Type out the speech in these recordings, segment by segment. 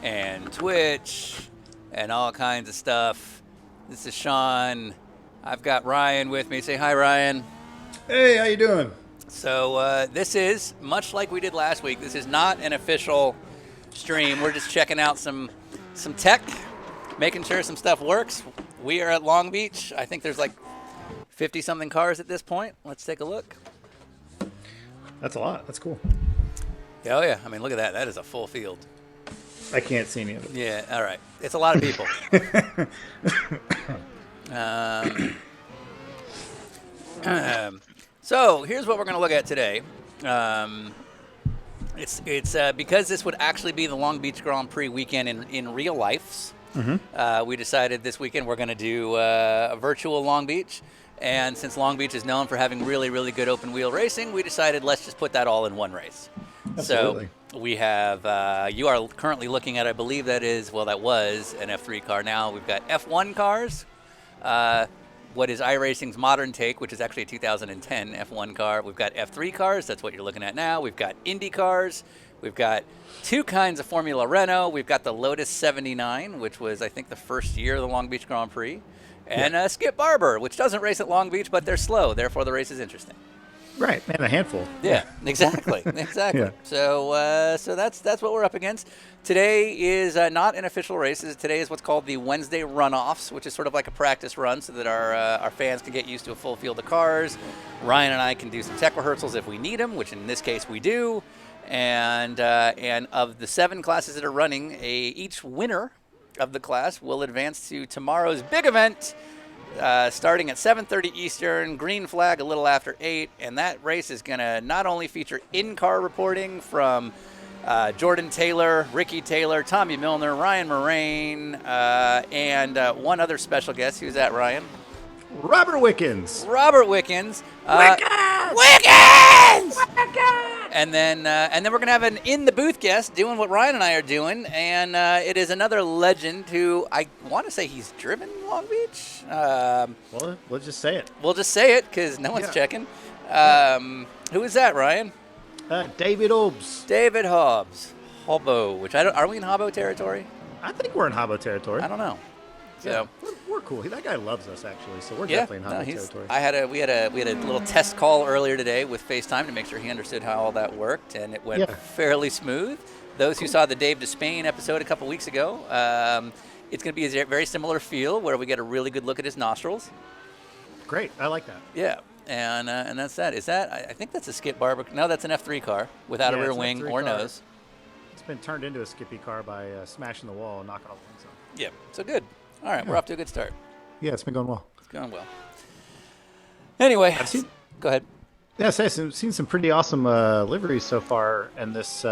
and Twitch and all kinds of stuff. This is Sean. I've got Ryan with me. Say hi, Ryan. Hey, how you doing? So this is, much like we did last week, this is not an official stream. We're just checking out some tech, making sure some stuff works. We are at Long Beach. I think there's like 50-something cars at this point. Let's take a look. That's a lot. That's cool. Oh, yeah. I mean, look at that. That is a full field. I can't see any of it. Yeah, all right. It's a lot of people. So here's what we're going to look at today. It's because this would actually be the Long Beach Grand Prix weekend in real life. We decided this weekend we're going to do a virtual Long Beach. And since Long Beach is known for having really, really good open wheel racing, we decided let's just put that all in one race. Absolutely. So we have, you are currently looking at, I believe that was an F3 car now. We've got F1 cars, what is iRacing's modern take, which is actually a 2010 F1 car. We've got F3 cars, that's what you're looking at now. We've got Indy cars. We've got two kinds of Formula Renault. We've got the Lotus 79, which was, I think, the first year of the Long Beach Grand Prix. And Skip Barber, which doesn't race at Long Beach, but they're slow. Therefore, the race is interesting. Right, and a handful. Yeah, exactly, exactly. Yeah. So that's what we're up against. Today is not an official race. Today is what's called the Wednesday Runoffs, which is sort of like a practice run so that our fans can get used to a full field of cars. Ryan and I can do some tech rehearsals if we need them, which in this case we do. And of the 7 classes that are running, each winner of the class will advance to tomorrow's big event, starting at 7:30 Eastern, green flag a little after 8, and that race is going to not only feature in-car reporting from Jordan Taylor, Ricky Taylor, Tommy Milner, Ryan Moraine, and one other special guest. Who's that, Ryan? Robert Wickens. Robert Wickens. Wickens! Wickens! Wickens! And then we're gonna have an in the booth guest doing what Ryan and I are doing, and it is another legend who I want to say he's driven Long Beach. Well, let's just say it. We'll just say it because no one's checking. Who is that, Ryan? David Hobbs. David Hobbs, Hobbo. Which are we in Hobbo territory? I think we're in Habbo territory. I don't know. Yeah, So we're cool. That guy loves us, actually, so we're definitely in Habbo territory. We had a little test call earlier today with FaceTime to make sure he understood how all that worked, and it went fairly smooth. Those who saw the Dave Despain episode a couple weeks ago, it's going to be a very similar feel where we get a really good look at his nostrils. Great, I like that. Yeah, and that's that. Is that? I think that's a Skip Barber. No, that's an F3 car without a rear wing or nose. It's been turned into a Skippy car by smashing the wall and knocking all the wings off. Yeah, so good. All right, we're off to a good start. Yeah, it's been going well. It's going well. Anyway, go ahead. Yeah, I've seen some pretty awesome liveries so far in this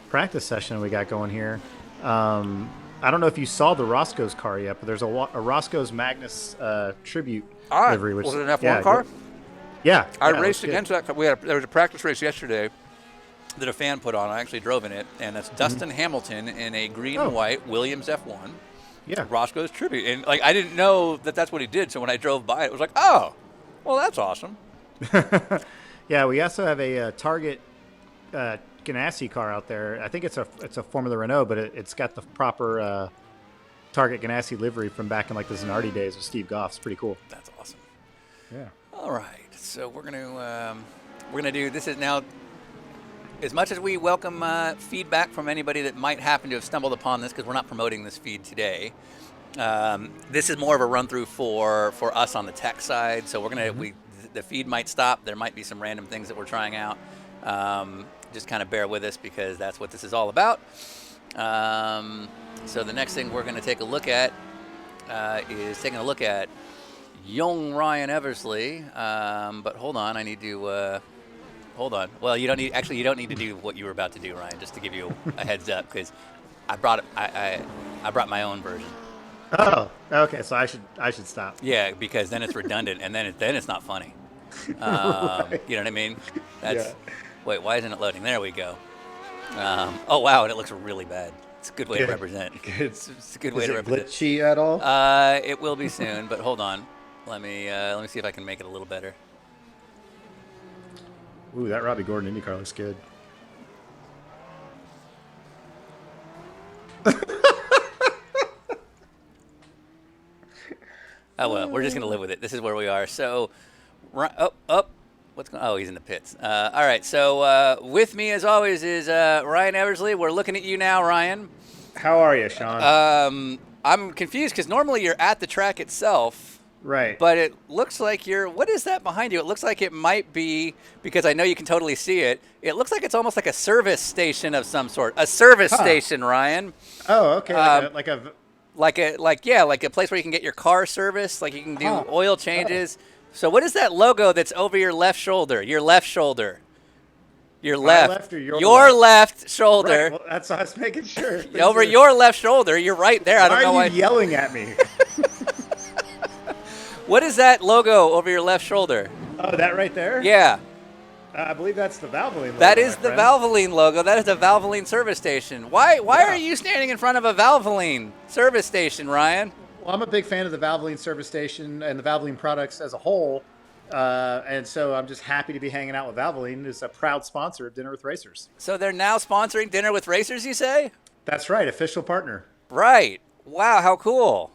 practice session we got going here. I don't know if you saw the Roscoe's car yet, but there's a Roscoe's Magnus tribute livery. Which was it an F1 car? Yeah. I raced against that. There was a practice race yesterday that a fan put on. I actually drove in it, and it's Dustin Hamilton in a green and white Williams F1. Yeah. Roscoe's tribute. And I didn't know that that's what he did, so when I drove by it was like, oh, well, that's awesome. Yeah, we also have a Target Ganassi car out there. I think it's a Formula Renault, but it's got the proper Target Ganassi livery from back in like the Zanardi days with Steve Goff. It's pretty cool. That's awesome. Yeah. All right, so we're gonna do this is now. As much as we welcome feedback from anybody that might happen to have stumbled upon this, because we're not promoting this feed today, this is more of a run-through for us on the tech side. So we're gonna the feed might stop. There might be some random things that we're trying out. Just kind of bear with us because that's what this is all about. So the next thing we're going to take a look at is taking a look at young Ryan Eversley. But hold on, I need to. Hold on. Well, you don't need to do what you were about to do, Ryan. Just to give you a heads up, because I brought my own version. Oh, okay. So I should stop. Yeah, because then it's redundant, and then it's not funny. Right. You know what I mean? Wait, why isn't it loading? There we go. Oh wow, and it looks really bad. It's a good way to represent. It's a good way to represent. Is it glitchy at all? It will be soon, but hold on. Let me see if I can make it a little better. Ooh, that Robbie Gordon IndyCar looks good. Oh, well, we're just going to live with it. This is where we are. So, what's going on? Oh, he's in the pits. All right. So, with me, as always, is Ryan Eversley. We're looking at you now, Ryan. How are you, Sean? I'm confused because normally you're at the track itself. Right. But it looks like what is that behind you? It looks like it might be, because I know you can totally see it, it looks like it's almost like a service station of some sort. A service station, Ryan. Oh, okay. Like a place where you can get your car serviced, like you can do oil changes. So what is that logo that's over your left shoulder? Your left shoulder. Your left. Left or your left shoulder. Right. Well, that's what I was making sure. Over your left shoulder. You're right there. I don't know why. Why are you yelling at me? What is that logo over your left shoulder? Oh, that right there? Yeah. I believe that's the Valvoline logo. That is the Valvoline logo. That is the Valvoline service station. Why are you standing in front of a Valvoline service station, Ryan? Well, I'm a big fan of the Valvoline service station and the Valvoline products as a whole. And so I'm just happy to be hanging out with Valvoline, who's a proud sponsor of Dinner with Racers. So they're now sponsoring Dinner with Racers, you say? That's right. Official partner. Right. Wow, how cool.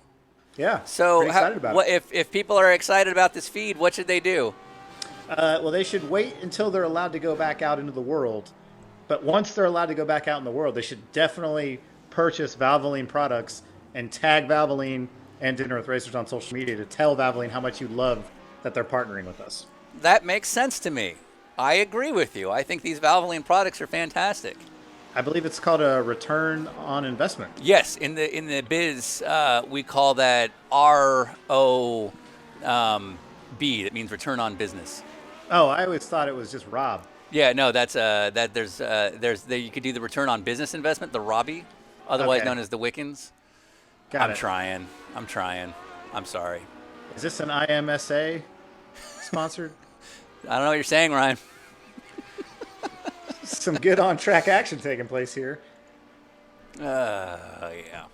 Yeah. So excited about it. If people are excited about this feed, what should they do? Well, they should wait until they're allowed to go back out into the world. But once they're allowed to go back out in the world, they should definitely purchase Valvoline products and tag Valvoline and Dinner with Racers on social media to tell Valvoline how much you love that they're partnering with us. That makes sense to me. I agree with you. I think these Valvoline products are fantastic. I believe it's called a return on investment. Yes, in the biz, we call that ROB. That means return on business. Oh, I always thought it was just Rob. Yeah, no, that's you could do the return on business investment, the ROBI, otherwise known as the Wiccans. I'm trying. I'm sorry. Is this an IMSA sponsored? I don't know what you're saying, Ryan. Some good on-track action taking place here. Yeah.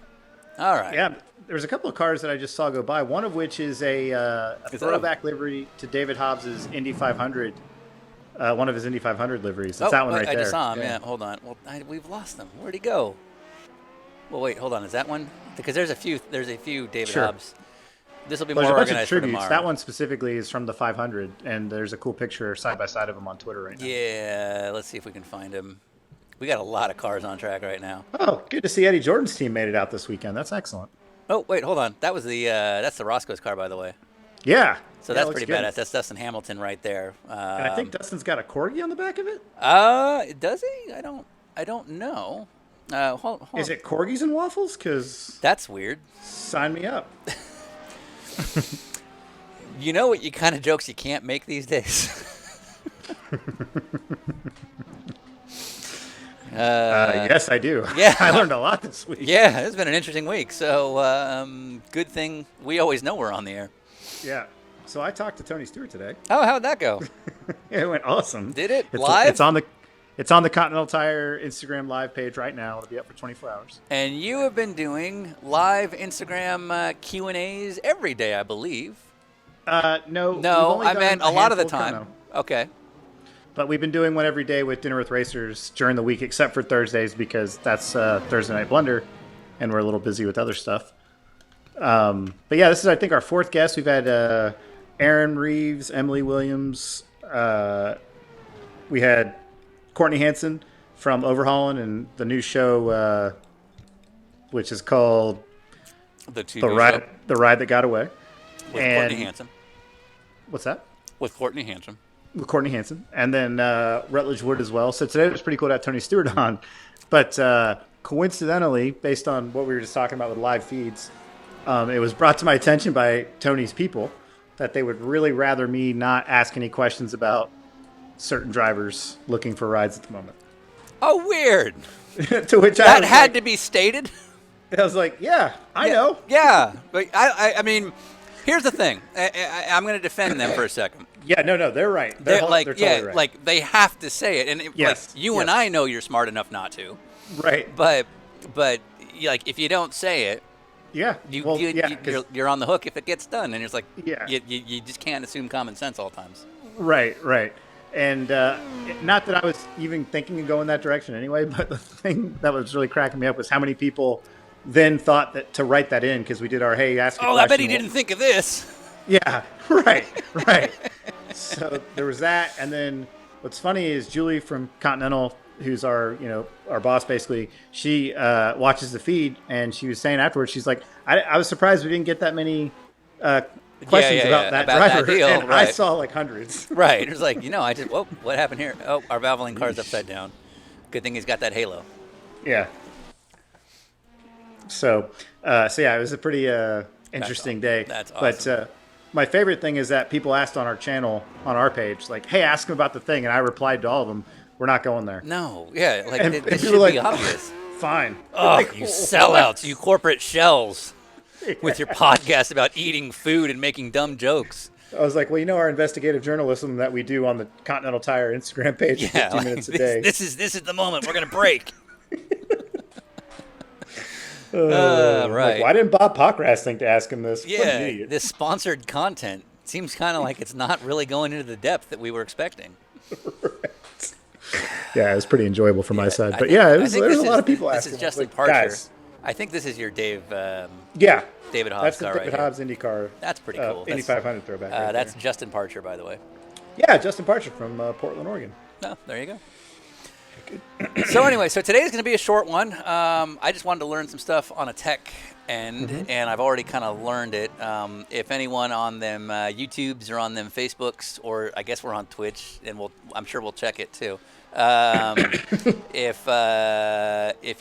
All right. Yeah, there's a couple of cars that I just saw go by, one of which is a throwback livery to David Hobbs's Indy 500, one of his Indy 500 liveries. It's that one right there. I just saw him, yeah. Hold on. Well, we've lost him. Where'd he go? Well, wait, hold on. Is that one? Because there's a few David Hobbs. This will be more organized for tomorrow. That one specifically is from the 500, and there's a cool picture side by side of him on Twitter right now. Yeah, let's see if we can find him. We got a lot of cars on track right now. Oh, good to see Eddie Jordan's team made it out this weekend. That's excellent. Oh, wait, hold on. That was that's the Roscoe's car, by the way. Yeah. So that's pretty badass. That's Dustin Hamilton right there. And I think Dustin's got a corgi on the back of it. Does he? I don't know. Hold on. Is it corgis and waffles? Because that's weird. Sign me up. You know what kind of jokes you can't make these days? Yes, I do. Yeah. I learned a lot this week. Yeah, it's been an interesting week. So good thing we always know we're on the air. Yeah. So I talked to Tony Stewart today. Oh, how'd that go? It went awesome. Did it? Live? It's on the Continental Tire Instagram live page right now. It'll be up for 24 hours. And you have been doing live Instagram Q&As every day, I believe. No, I meant a lot of the time. Okay. But we've been doing one every day with Dinner with Racers during the week, except for Thursdays because that's Thursday Night Blunder, and we're a little busy with other stuff. But yeah, this is, I think, our fourth guest. We've had Aaron Reeves, Emily Williams. We had Courtney Hansen from Overhauling and the new show, which is called The Ride That Got Away. With Courtney Hansen. What's that? With Courtney Hansen. With Courtney Hansen. And then Rutledge Wood as well. So today it was pretty cool to have Tony Stewart on. But coincidentally, based on what we were just talking about with live feeds, it was brought to my attention by Tony's people that they would really rather me not ask any questions about certain drivers looking for rides at the moment. Oh, weird. To which that had to be stated. I was like, yeah, I know. Yeah, but I mean, here's the thing. I'm going to defend them for a second. Yeah, no, they're right. They're totally right. Like they have to say it, and and I know you're smart enough not to. Right. But like if you don't say it, you're on the hook if it gets done, and it's like you just can't assume common sense all times. Right. And not that I was even thinking of going that direction anyway, but the thing that was really cracking me up was how many people then thought that to write that in because we did our hey ask a question. I bet he didn't think of this. Yeah, right. So there was that, and then what's funny is Julie from Continental, who's our boss basically. She watches the feed, and she was saying afterwards, she's like, I was surprised we didn't get that many questions about that driver, that deal, and right. I saw like hundreds. Right, it was like what happened here? Oh, our Valvoline car's upside down. Good thing he's got that halo. Yeah. So yeah, it was a pretty interesting day. That's awesome. But my favorite thing is that people asked on our channel, on our page, like, hey, ask them about the thing. And I replied to all of them, we're not going there. No, yeah, like, And this people should be like, obvious. Fine. Oh, Like, you sellouts, you corporate shells with your podcast about eating food and making dumb jokes. I was like, well, our investigative journalism that we do on the Continental Tire Instagram page for 15 minutes a day. This is the moment we're going to break. Right. Right. Why didn't Bob Pockras think to ask him this? What an Yeah, idiot. this sponsored content seems kind of like it's not really going into the depth that we were expecting. Yeah, it was pretty enjoyable from my side. But there's a lot of people asking. This is Justin like, Parcher. guys. I think this is your David Hobbs That's the car David right Hobbs Indy car. That's pretty cool. Indy 500 throwback. Right that's there. Justin Parcher, by the way. Yeah, Justin Parcher from Portland, Oregon. No, there you go. So anyway, today's going to be a short one. I just wanted to learn some stuff on a tech end, and I've already kind of learned it. If anyone on them YouTubes or on them Facebooks, or I guess we're on Twitch, and I'm sure we'll check it too. If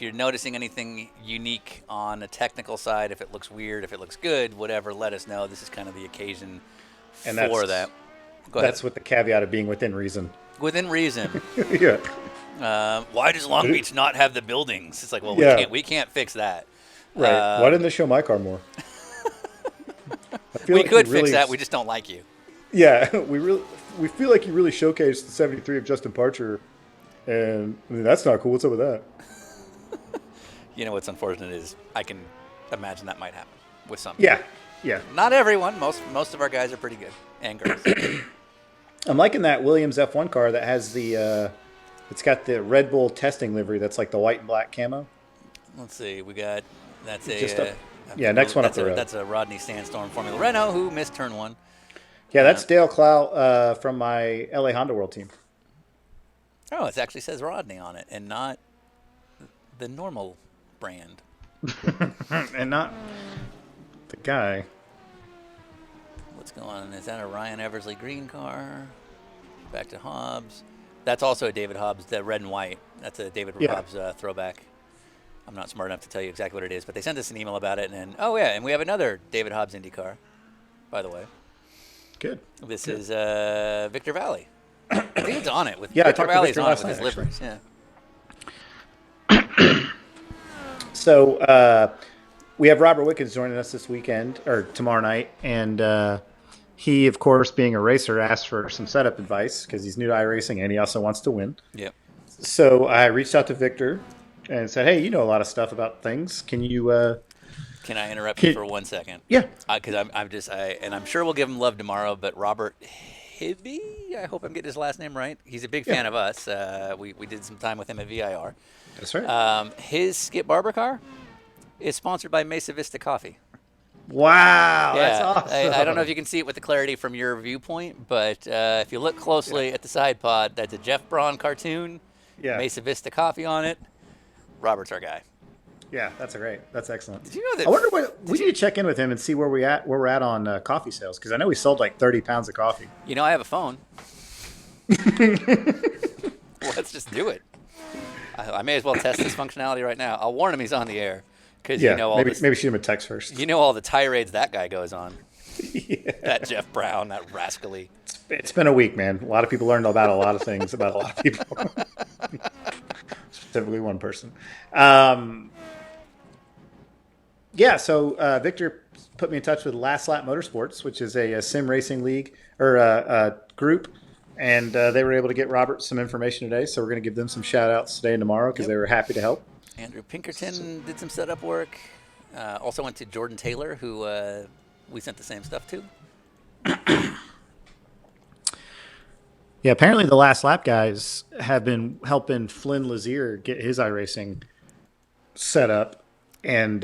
you're noticing anything unique on the technical side, if it looks weird, if it looks good, whatever, let us know. This is kind of the occasion for that. Go ahead. That's with the caveat of being within reason. Within reason. Yeah. Why does Long Beach not have the buildings? It's like, well, we can't fix that. Right. Why didn't they show my car more? We could fix that. We just don't like you. Yeah, we feel like you really showcased the 73 of Justin Parcher, and I mean, that's not cool. What's up with that? What's unfortunate is I can imagine that might happen with some. Yeah. Not everyone. Most of our guys are pretty good, and girls. I'm liking that Williams F1 car that has the. It's got the Red Bull testing livery. That's like the white and black camo. Let's see. We got that's Just a next one up the road. That's a Rodney Sandstorm Formula Renault who missed turn one. Yeah, that's Dale Clow from my LA Honda World team. Oh, it actually says Rodney on it, and not the normal brand. And not the guy. What's going on? Is that a Ryan Eversley green car? Back to Hobbs. That's also a David Hobbs, the red and white. That's a David Hobbs throwback. I'm not smart enough to tell you exactly what it is, but they sent us an email about it. And and we have another David Hobbs Indy car, by the way. Good. This is Victor Valley. I think it's on it with Victor Valley's on it last with his night, liveries. Yeah. So we have Robert Wickens joining us this weekend or tomorrow night, and he, of course, being a racer, asked for some setup advice because he's new to iRacing and he also wants to win. Yep. So I reached out to Victor and said, "Hey, you know a lot of stuff about things. Can you?" Can I interrupt you for 1 second? Yeah. Because I'm sure we'll give him love tomorrow. But Robert Hibby, I hope I'm getting his last name right. He's a big fan of us. We did some time with him at VIR. That's right. His Skip Barber car is sponsored by Mesa Vista Coffee. Wow, Yeah, that's awesome. I don't know if you can see it with the clarity from your viewpoint, but if you look closely at the side pod, that's a Jeff Braun cartoon. Yeah. Mesa Vista Coffee on it. Robert's our guy. Yeah, that's great. That's excellent. Did you know that? I wonder what we need to check in with him and see where we're at on coffee sales because I know we sold like 30 pounds of coffee. I have a phone. Let's just do it. I may as well test this functionality right now. I'll warn him he's on the air because maybe shoot him a text first. You know all the tirades that guy goes on. Yeah. That Jeff Brown, that rascally. It's been a week, man. A lot of people learned about a lot of things about a lot of people. Specifically one person. So Victor put me in touch with Last Lap Motorsports, which is a sim racing league or a group. And they were able to get Robert some information today. So we're going to give them some shout outs today and tomorrow because they were happy to help. Andrew Pinkerton did some setup work. Also went to Jordan Taylor, who we sent the same stuff to. Yeah, apparently the Last Lap guys have been helping Flynn Lazier get his iRacing set up. and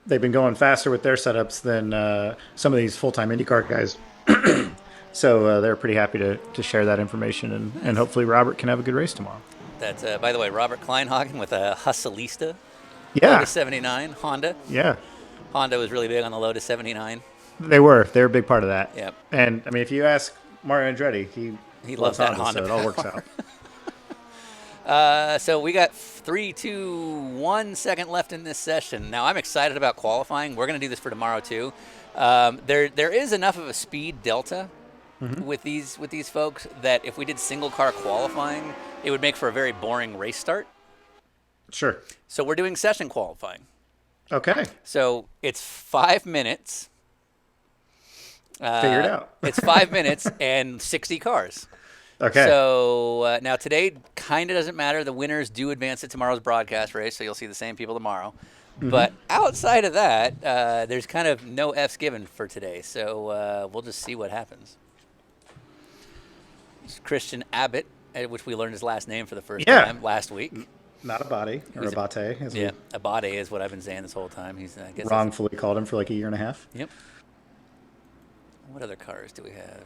they've been going faster with their setups than some of these full-time IndyCar guys. So they're pretty happy to share that information, and hopefully Robert can have a good race tomorrow. That's, by the way, Robert Kleinhagen with a Hustlista Yeah. Lotus 79 Honda. Yeah. Honda was really big on the Lotus 79. They were a big part of that. Yep. And, I mean, if you ask Mario Andretti, he loves that Honda. So it all works out. So we got 3, 2, 1 second left in this session. Now, I'm excited about qualifying. We're going to do this for tomorrow, too. There is enough of a speed delta with these folks that if we did single car qualifying, it would make for a very boring race start. Sure. So we're doing session qualifying. Okay. So it's 5 minutes. Figure it out. It's 5 minutes and 60 cars. Okay. So now today kind of doesn't matter. The winners do advance to tomorrow's broadcast race, so you'll see the same people tomorrow. But outside of that, there's kind of no F's given for today. So we'll just see what happens. It's Christian Abbott, which we learned his last name for the first time last week. Not Abate, or Abate. Yeah, Abate is what I've been saying this whole time. He's I guess wrongfully called him for like a year and a half. Yep. What other cars do we have?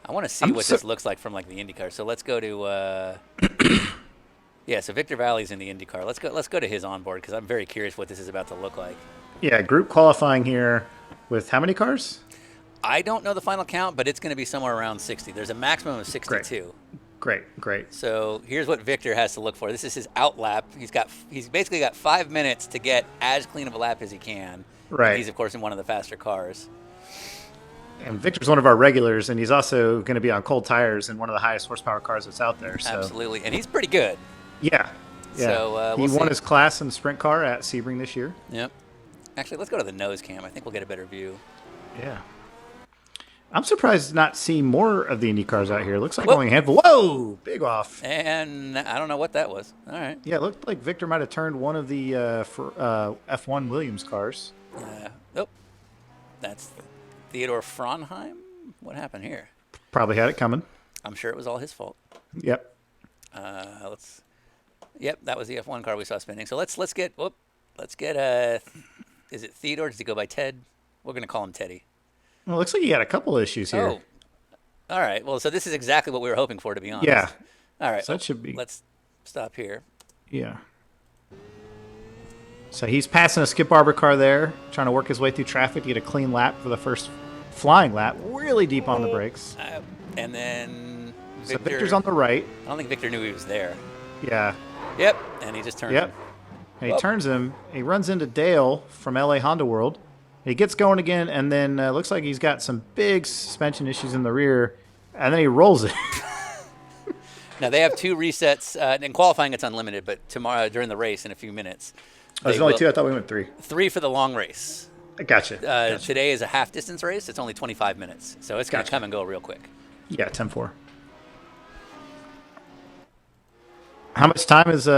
I want to see what this looks like from like the IndyCar. So let's go to so Victor Valley's in the IndyCar. Let's go to his onboard because I'm very curious what this is about to look like. Yeah, group qualifying here with how many cars? I don't know the final count, but it's going to be somewhere around 60. There's a maximum of 62. Great. So here's what Victor has to look for. This is his out lap. He's basically got 5 minutes to get as clean of a lap as he can. Right. And he's of course in one of the faster cars. And Victor's one of our regulars, and he's also going to be on cold tires in one of the highest horsepower cars that's out there. So. Absolutely, and he's pretty good. Yeah. So he won his class in the sprint car at Sebring this year. Yep. Actually, let's go to the nose cam. I think we'll get a better view. Yeah. I'm surprised to not see more of the Indy cars out here. Looks like only a handful. Whoa! Big off. And I don't know what that was. All right. Yeah, it looked like Victor might have turned one of the F1 Williams cars. Nope. That's Theodore Fronheim. What happened here? Probably had it coming. I'm sure it was all his fault. Yep. Yep, that was the F1 car we saw spinning. So let's get is it Theodore? Does he go by Ted? We're going to call him Teddy. Well, it looks like you had a couple issues here. Oh. All right. Well, so this is exactly what we were hoping for, to be honest. Yeah. All right. So that should be. Let's stop here. Yeah. So he's passing a Skip Arbor car there, trying to work his way through traffic to get a clean lap for the first flying lap, really deep on the brakes. And then Victor's on the right. I don't think Victor knew he was there. Yeah. Yep. And he just turned him. And he turns him. He runs into Dale from LA Honda World. He gets going again, and then looks like he's got some big suspension issues in the rear, and then he rolls it. Now, they have 2 resets. In qualifying, it's unlimited, but tomorrow, during the race, in a few minutes. There's only 2? I thought we went 3. 3 for the long race. Gotcha. Today is a half-distance race. It's only 25 minutes, so it's going to come and go real quick. Yeah, 10-4. How much time has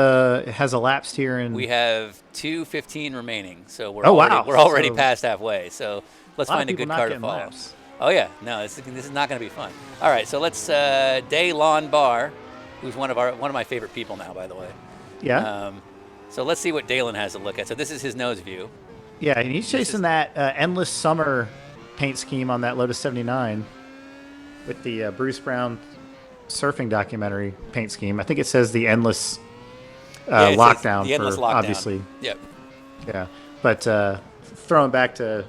elapsed here? We have 2:15 remaining, so we're we're already past halfway. So let's find a good car to follow. Laps. Oh yeah, no, this is not going to be fun. All right, so let's Daylon Barr, who's one of my favorite people now, by the way. Yeah. So let's see what Dalen has to look at. So this is his nose view. Yeah, and he's chasing that Endless Summer paint scheme on that Lotus 79 with the Bruce Brown surfing documentary paint scheme. I think it says the Endless Lockdown the Endless for Lockdown. Obviously. Yep. Yeah, but throwing back to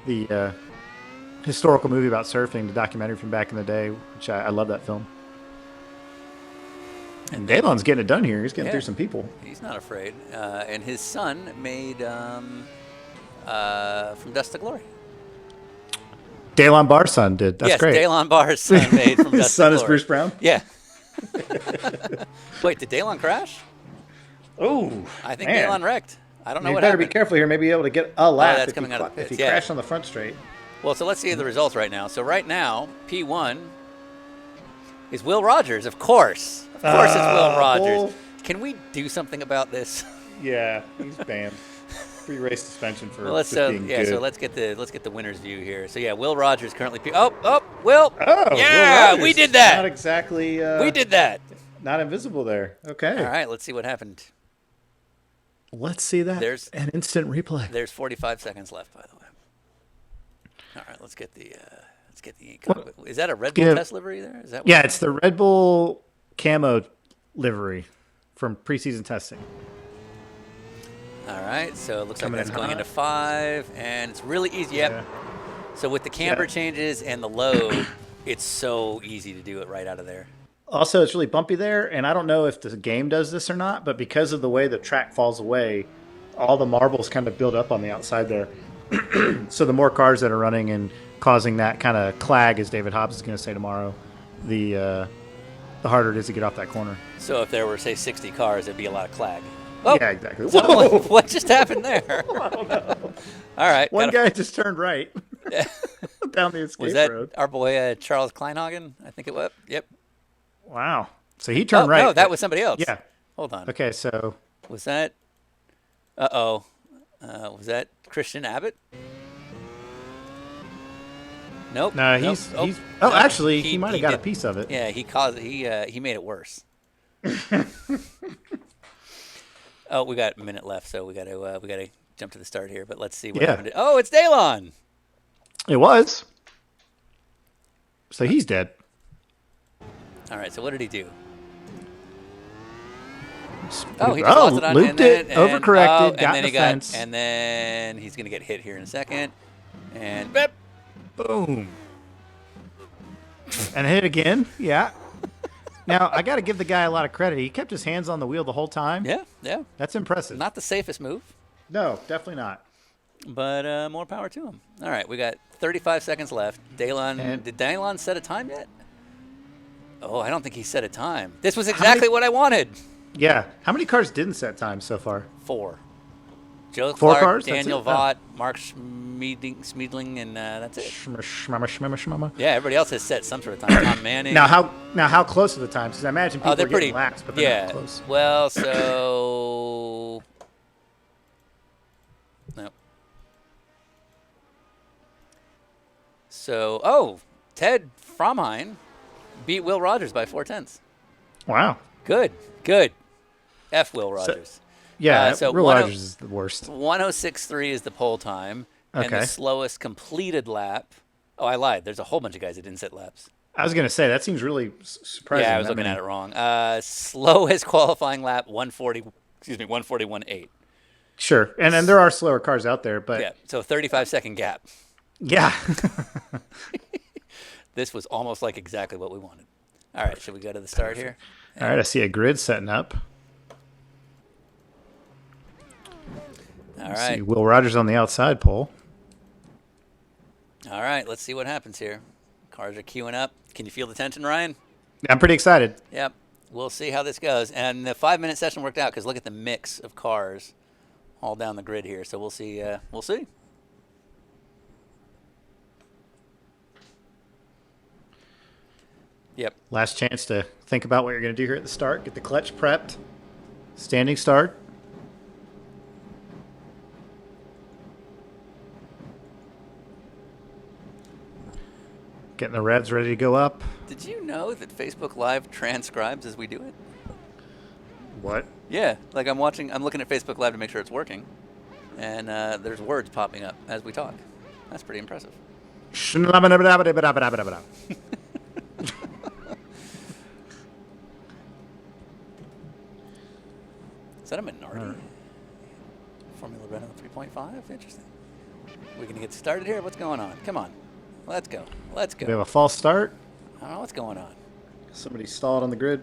the historical movie about surfing, the documentary from back in the day, which I love that film. And Dalon's getting it done here. He's getting through some people. He's not afraid. And his son made From Dust to Glory. Dalon Barr's son did. That's great. Yes, Dalon Barr's son made From Dust to Glory. His son is Bruce Brown? Yeah. Wait, did Dalon crash? Oh, I think Dalon wrecked. I don't know what better happened. be careful here. Maybe able to get a lap that's coming out of the pits. if he crashed on the front straight. Well, so let's see the results right now. So right now, P1 is Will Rogers, of course. Of course it's Will Rogers. Can we do something about this? Yeah, he's banned. Free race suspension for Well, being good. so let's get the winner's view here. So yeah, Will Rogers currently Will. Oh, Yeah, Will we Rogers. did that. Not exactly. We did that. Not invisible there. Okay. All right, let's see what happened. Let's see that. There's an instant replay. There's 45 seconds left, by the way. All right, let's get the Is that a Red Bull test livery there? Is that? Yeah, it's the Red Bull camo livery from preseason testing. All right, so it looks like that's going into 5, and it's really easy. Yep. Yeah. So with the camber changes and the load, it's so easy to do it right out of there. Also, it's really bumpy there, and I don't know if the game does this or not, but because of the way the track falls away, all the marbles kind of build up on the outside there. So the more cars that are running and causing that kind of clag, as David Hobbs is going to say tomorrow, the harder it is to get off that corner. So if there were, say, 60 cars, there'd be a lot of clag. Oh, yeah, exactly. So what just happened there? I don't know. All right. One guy just turned right down the escape was that road. Our boy Charles Kleinhagen? I think it was. Yep. Wow. So he turned right. No, that was somebody else. Yeah. Hold on. Okay, so. Was that? Uh-oh. Was that Christian Abbott? Nope. No, he's. Actually, he might have got a piece of it. Yeah, he made it worse. Oh, we got a minute left, so we got to jump to the start here. But let's see what happened. Oh, it's Dalon. It was. So he's dead. All right. So what did he do? He just lost it on, looped it, overcorrected, got the fence. And then he's going to get hit here in a second. And beep. Boom. And hit again. Yeah. Now, I got to give the guy a lot of credit. He kept his hands on the wheel the whole time. Yeah. That's impressive. Not the safest move. No, definitely not. But more power to him. All right, we got 35 seconds left. Did Dalon set a time yet? Oh, I don't think he set a time. This was exactly what I wanted. Yeah. How many cars didn't set time so far? 4. Joe 4 Clark, cars? Daniel Vaught, Mark Schmiedling, and that's it. Shmama. Yeah, everybody else has set some sort of time. Tom Manning. Now how close are the times? Because I imagine people are getting laps, but they're not close. Well, so no. So Ted Fromheim beat Will Rogers by 4/10. Wow. Good. F. Will Rogers. So Will Rogers is the worst. 106.3 is the pole time. And the slowest completed lap. Oh, I lied. There's a whole bunch of guys that didn't set laps. I was going to say, that seems really surprising. Yeah, I was looking at it wrong. Slowest qualifying lap, 141.8. Sure. And then there are slower cars out there, but. Yeah, so 35-second gap. Yeah. This was almost like exactly what we wanted. All right, should we go to the start here? All right, I see a grid setting up. All right. See Will Rogers on the outside pole. All right, let's see what happens here. Cars are queuing up. Can you feel the tension, Ryan? I'm pretty excited. Yep. We'll see how this goes. And the 5-minute session worked out because look at the mix of cars all down the grid here. So we'll see. We'll see. Yep. Last chance to think about what you're going to do here at the start. Get the clutch prepped. Standing start. Getting the revs ready to go up. Did you know that Facebook Live transcribes as we do it? What? Yeah, like I'm looking at Facebook Live to make sure it's working, and there's words popping up as we talk. That's pretty impressive. Is that a Minardi? Formula Renault 3.5? Interesting. We're going to get started here? What's going on? Come on. Let's go. We have a false start. I don't know what's going on. Somebody stalled on the grid.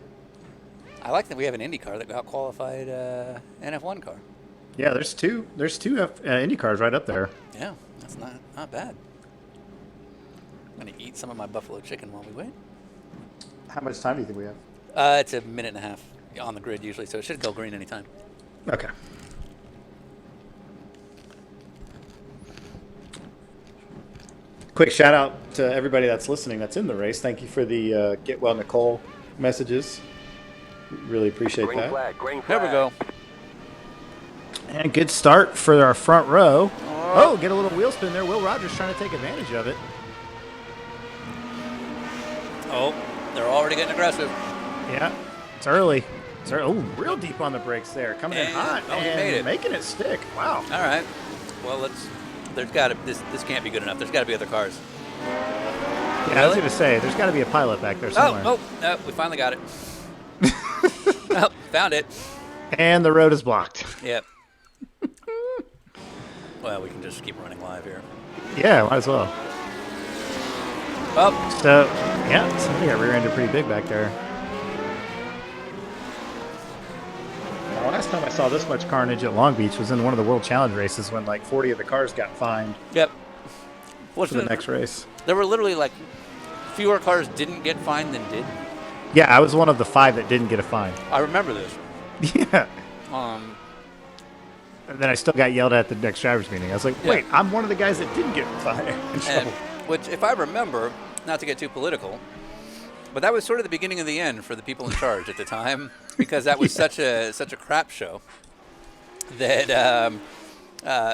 I like that we have an Indy car that got qualified an F1 car. Yeah, there's two Indy cars right up there. Yeah, that's not bad. I'm going to eat some of my buffalo chicken while we wait. How much time do you think we have? It's a minute and a half on the grid usually, so it should go green anytime. Okay. Quick shout out to everybody that's listening that's in the race. Thank you for the Get Well Nicole messages. Really appreciate that. Green flag. There we go. And good start for our front row. Oh, get a little wheel spin there. Will Rogers trying to take advantage of it. Oh, they're already getting aggressive. Yeah, it's early. Oh, real deep on the brakes there. Coming in hot he and made it. making it stick. Wow. All right. Well, there's got to this can't be good enough. There's got to be other cars. Yeah, Really? I was going to say, there's got to be a pilot back there somewhere. Oh, no, we finally got it. Oh, found it. And the road is blocked. Yep. Well, we can just keep running live here. Yeah, might as well. Oh. So, yeah, somebody got rear-ended pretty big back there. The last time I saw this much carnage at Long Beach was in one of the World Challenge races when like 40 of the cars got fined. Yep. For the next race. There were literally like fewer cars didn't get fined than did. Yeah, I was one of the 5 that didn't get a fine. I remember this. Yeah. And then I still got yelled at the next drivers meeting. I was like, wait, I'm one of the guys that didn't get fined. Which, if I remember, not to get too political, but that was sort of the beginning of the end for the people in charge at the time, because that was such a crap show that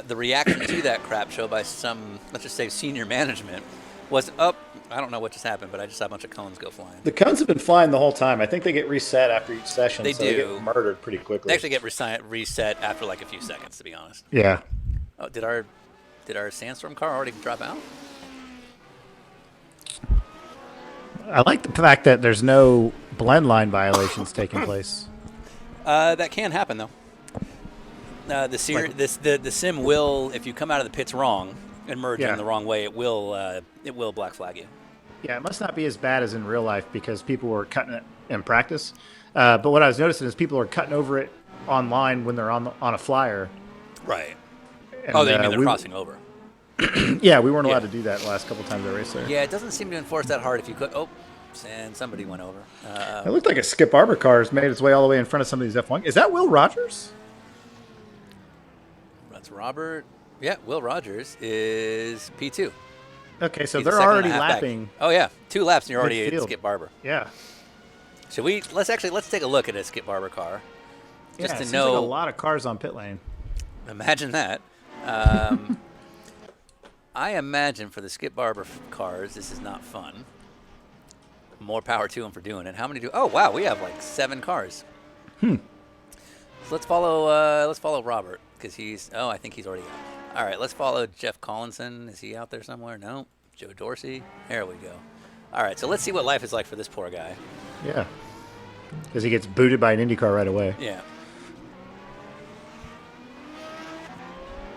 the reaction to that crap show by some, let's just say, senior management was up. I don't know what just happened, but I just saw a bunch of cones go flying. The cones have been flying the whole time. I think they get reset after each session. They do. They get murdered pretty quickly. They actually get reset after like a few seconds, to be honest. Yeah. Oh, did our sandstorm car already drop out? I like the fact that there's no blend line violations taking place. That can happen though. The sim will, if you come out of the pits wrong and merge in the wrong way, it will black flag you. Yeah, it must not be as bad as in real life because people were cutting it in practice. But what I was noticing is people are cutting over it online when they're on a flyer. Right. And, you mean they're crossing over? Yeah, we weren't allowed to do that the last couple times I raced there. Yeah, it doesn't seem to enforce that hard if you could. Oh, and somebody went over. It looked like a Skip Barber car has made its way all the way in front of some of these F1. Is that Will Rogers? That's Robert. Yeah, Will Rogers is P2. Okay, so they're already lapping. Back. Oh yeah, 2 laps and you're already at Skip Barber. Yeah. Should we? Let's take a look at a Skip Barber car, just to know. Like a lot of cars on pit lane. Imagine that. I imagine for the Skip Barber cars, this is not fun. More power to them for doing it. How many do? Oh wow, we have like 7 cars. So let's follow Robert because he's. Oh, I think he's already out. All right, let's follow Jeff Collinson. Is he out there somewhere? No. Joe Dorsey. There we go. All right, so let's see what life is like for this poor guy. Yeah. Because he gets booted by an Indy car right away. Yeah.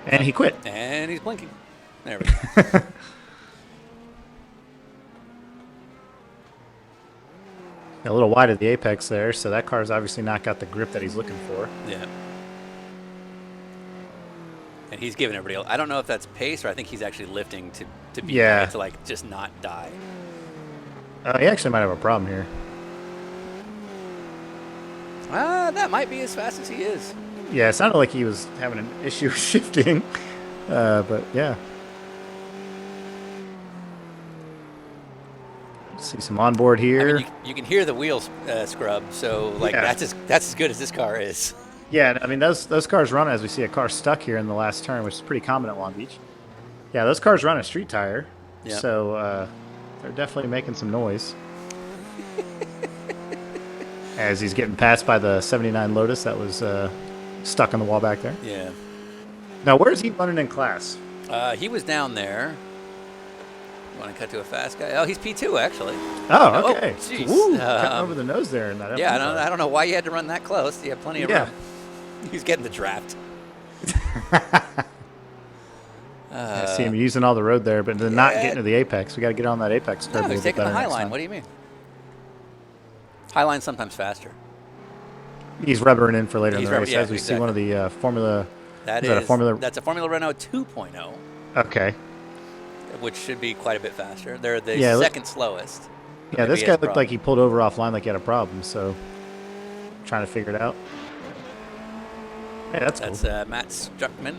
And he quit. And he's blinking. There we go. A little wide of the apex there, so that car's obviously not got the grip that he's looking for. Yeah. And he's giving everybody. I don't know if that's pace or I think he's actually lifting to be to like just not die. He actually might have a problem here. That might be as fast as he is. Yeah, it sounded like he was having an issue shifting, but yeah. See some onboard here. I mean, you can hear the wheels scrub, so like that's as good as this car is. Yeah, I mean those cars run as we see a car stuck here in the last turn, which is pretty common at Long Beach. Yeah, those cars run a street tire, so they're definitely making some noise. As he's getting passed by the 79 Lotus that was stuck on the wall back there. Yeah. Now, where's he running in class? He was down there. Want to cut to a fast guy? Oh, he's P2 actually. Oh, okay. Jeez. Cutting over the nose there in that. Yeah, I don't know why you had to run that close. You have plenty of room. He's getting the draft. I see him using all the road there, but then not getting to the apex. We got to get on that apex curve. No, he's taking the high line. What do you mean? High line's sometimes faster. He's rubbering in for later in the race. As we see one of the Formula. That's a Formula Renault 2.0. Okay. Which should be quite a bit faster. They're the second slowest. Yeah, this guy looked like he pulled over offline like he had a problem, so trying to figure it out. Hey, that's cool. That's Matt Struckman.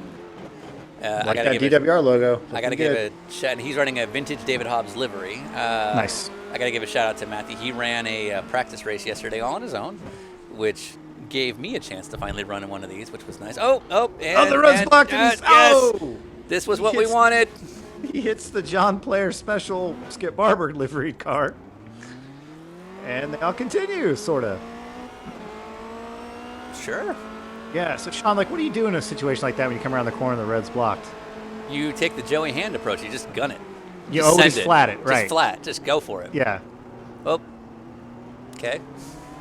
Like that DWR logo. I got to give a shout. He's running a vintage David Hobbs livery. Nice. I got to give a shout out to Matthew. He ran a practice race yesterday all on his own, which gave me a chance to finally run in one of these, which was nice. Oh, the road's blocked. Yes, this was what we wanted. He hits the John Player special Skip Barber livery car. And they all continue, sort of. Sure. Yeah. So Sean, like, what do you do in a situation like that when you come around the corner and the red's blocked? You take the Joey Hand approach. You just gun it. You Just always send flat it, right? Just flat. Just go for it. Yeah. Oh. Okay.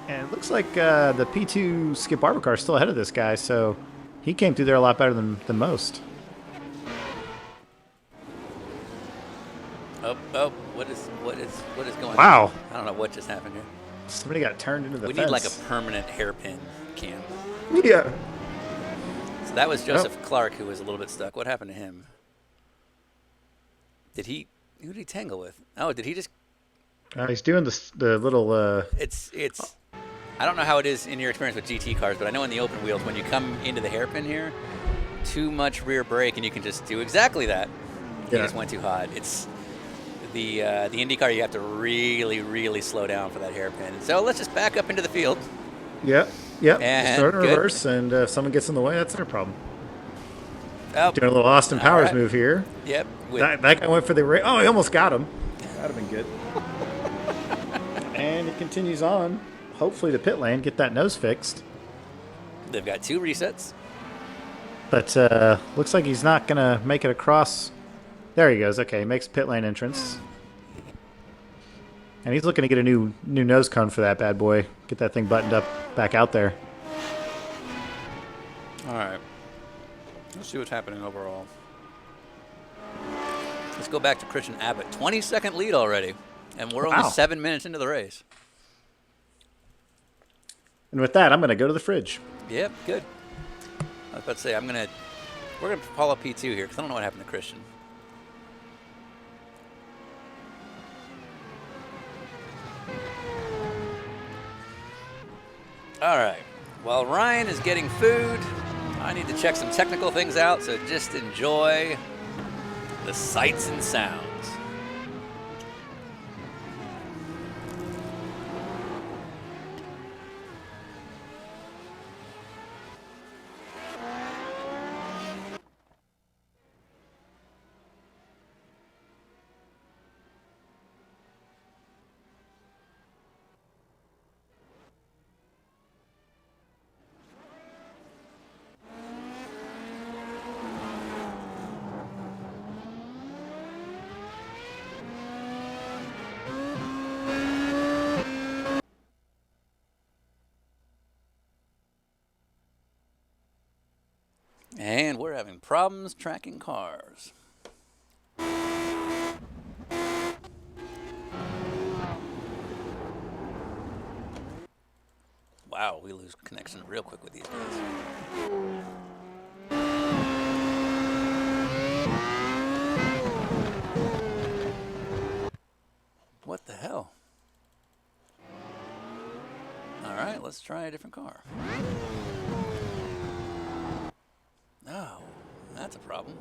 And it looks like the P2 Skip Barber car is still ahead of this guy, so he came through there a lot better than most. Oh. What is going on? Wow. I don't know what just happened here. Somebody got turned into the fence. We need like a permanent hairpin cam. Yeah. So that was Joseph Clark, who was a little bit stuck. What happened to him? Who did he tangle with? Oh, did he just... He's doing the little... It's... I don't know how it is in your experience with GT cars, but I know in the open wheels, when you come into the hairpin here, too much rear brake, and you can just do exactly that. You just went too hot. It's... The IndyCar, you have to really, really slow down for that hairpin. So let's just back up into the field. Yep. And start in reverse, and if someone gets in the way, that's their problem. Oh. Doing a little Austin Powers move here. Yep. That guy went for the race. Oh, he almost got him. That'd have been good. And he continues on, hopefully to pit lane, get that nose fixed. They've got 2 resets. But looks like he's not going to make it across. There he goes. Okay, makes pit lane entrance. And he's looking to get a new nose cone for that bad boy. Get that thing buttoned up back out there. All right. Let's see what's happening overall. Let's go back to Christian Abbott. 20-second lead already. And we're only 7 minutes into the race. And with that, I'm going to go to the fridge. Yep, good. I was about to say, we're going to call up P2 here because I don't know what happened to Christian. All right. While Ryan is getting food, I need to check some technical things out, so just enjoy the sights and sounds. And we're having problems tracking cars. Wow, we lose connection real quick with these guys. What the hell? All right, let's try a different car. Oh, that's a problem.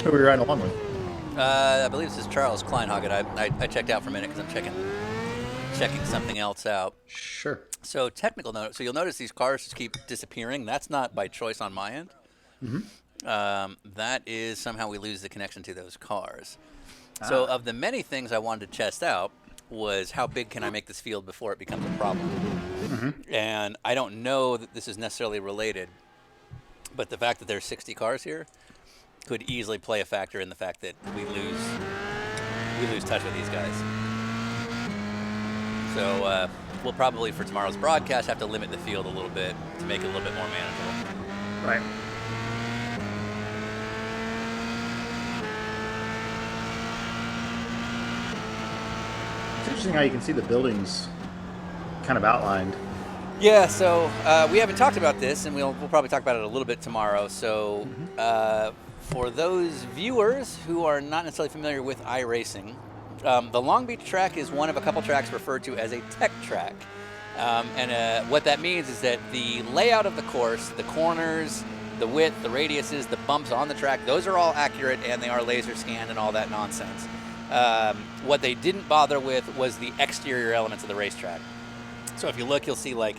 Who are we riding along with? I believe this is Charles Kleinhagen. I checked out for a minute because I'm checking something else out. Sure. So technical note. So you'll notice these cars just keep disappearing. That's not by choice on my end. Mm-hmm. That is somehow we lose the connection to those cars. So of the many things I wanted to test out was how big can I make this field before it becomes a problem. Mm-hmm. And I don't know that this is necessarily related, but the fact that there's 60 cars here could easily play a factor in the fact that we lose touch with these guys. So we'll probably, for tomorrow's broadcast, have to limit the field a little bit to make it a little bit more manageable. Right. It's interesting how you can see the buildings kind of outlined. Yeah, so we haven't talked about this, and we'll probably talk about it a little bit tomorrow. So for those viewers who are not necessarily familiar with iRacing, the Long Beach track is one of a couple tracks referred to as a tech track. And what that means is that the layout of the course, the corners, the width, the radiuses, the bumps on the track, those are all accurate, and they are laser scanned and all that nonsense. What they didn't bother with was the exterior elements of the racetrack. So if you look, you'll see like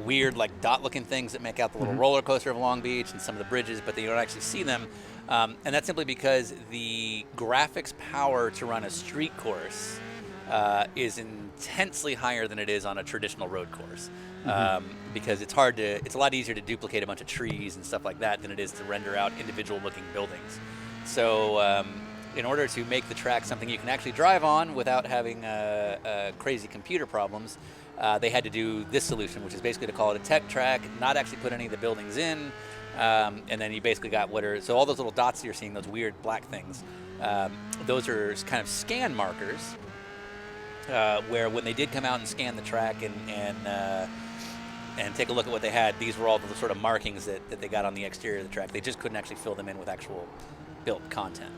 weird like dot-looking things that make out the little roller coaster of Long Beach and some of the bridges, but you don't actually see them. And that's simply because the graphics power to run a street course is intensely higher than it is on a traditional road course. Because it's a lot easier to duplicate a bunch of trees and stuff like that than it is to render out individual looking buildings. So in order to make the track something you can actually drive on without having crazy computer problems, they had to do this solution, which is basically to call it a tech track, not actually put any of the buildings in, and then you basically got so all those little dots you're seeing, those weird black things, those are kind of scan markers, where when they did come out and scan the track and take a look at what they had, these were all the sort of markings that they got on the exterior of the track. They just couldn't actually fill them in with actual built content.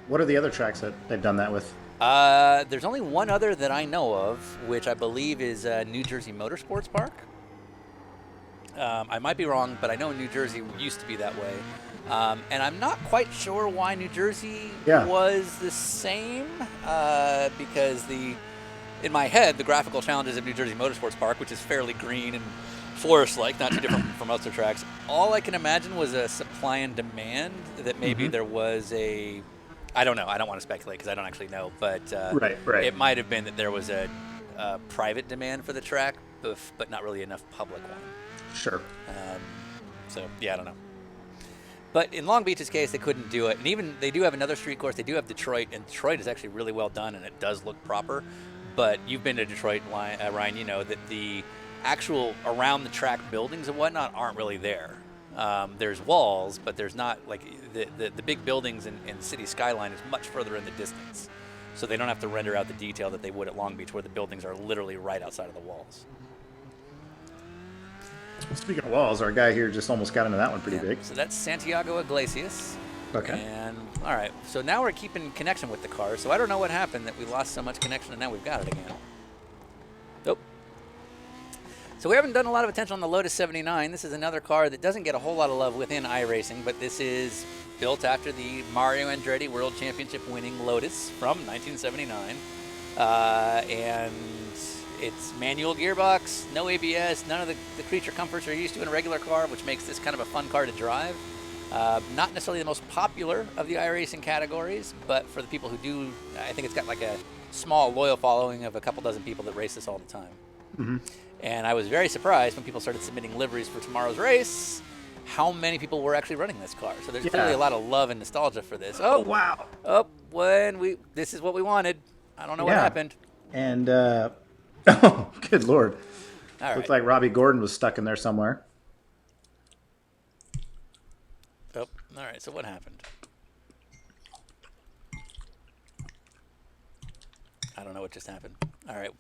What are the other tracks that they've done that with? There's only one other that I know of, which I believe is New Jersey Motorsports Park. I might be wrong, but I know New Jersey used to be that way. And I'm not quite sure why New Jersey was the same, because in my head, the graphical challenges of New Jersey Motorsports Park, which is fairly green and forest-like, not too different from other tracks, all I can imagine was a supply and demand, that maybe there was I don't know. I don't want to speculate because I don't actually know, but right. It might have been that there was a private demand for the track, but not really enough public one. Sure. So, yeah, I don't know. But in Long Beach's case, they couldn't do it. And even they do have another street course. They do have Detroit, and Detroit is actually really well done, and it does look proper. But you've been to Detroit, Ryan, you know that the actual around the track buildings and whatnot aren't really there. There's walls, but there's not, like, the big buildings in city skyline is much further in the distance. So they don't have to render out the detail that they would at Long Beach, where the buildings are literally right outside of the walls. Speaking of walls, our guy here just almost got into that one pretty big. So that's Santiago Iglesias. Okay. And, all right, so now we're keeping connection with the car. So I don't know what happened that we lost so much connection, and now we've got it again. Nope. So we haven't done a lot of attention on the Lotus 79. This is another car that doesn't get a whole lot of love within iRacing, but this is built after the Mario Andretti World Championship winning Lotus from 1979. And it's manual gearbox, no ABS, none of the creature comforts you're used to in a regular car, which makes this kind of a fun car to drive. Not necessarily the most popular of the iRacing categories, but for the people who do, I think it's got like a small, loyal following of a couple dozen people that race this all the time. Mm-hmm. And I was very surprised when people started submitting liveries for tomorrow's race, how many people were actually running this car. So there's clearly a lot of love and nostalgia for this. Oh, wow. Oh, this is what we wanted. I don't know what happened. And, oh, good Lord. All right. Looked like Robbie Gordon was stuck in there somewhere. Oh, all right. So what happened? I don't know what just happened. All right.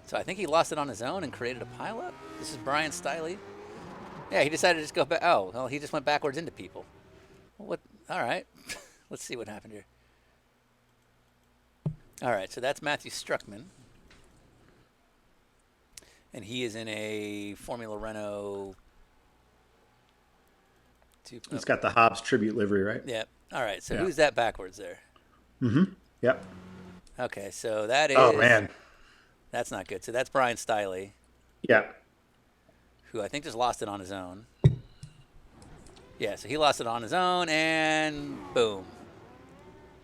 So I think he lost it on his own and created a pileup. This is Brian Stiley. Yeah, he decided to just go back. Oh, well, he just went backwards into people. What? All right. Let's see what happened here. All right, so that's Matthew Struckman. And he is in a Formula Renault. He's got the Hobbs tribute livery, right? Yeah. All right, so who's that backwards there? Mm-hmm. Yep. Okay, so that is... Oh, man. That's not good. So that's Brian Stiley. Yeah. Who I think just lost it on his own. Yeah, so he lost it on his own, and boom.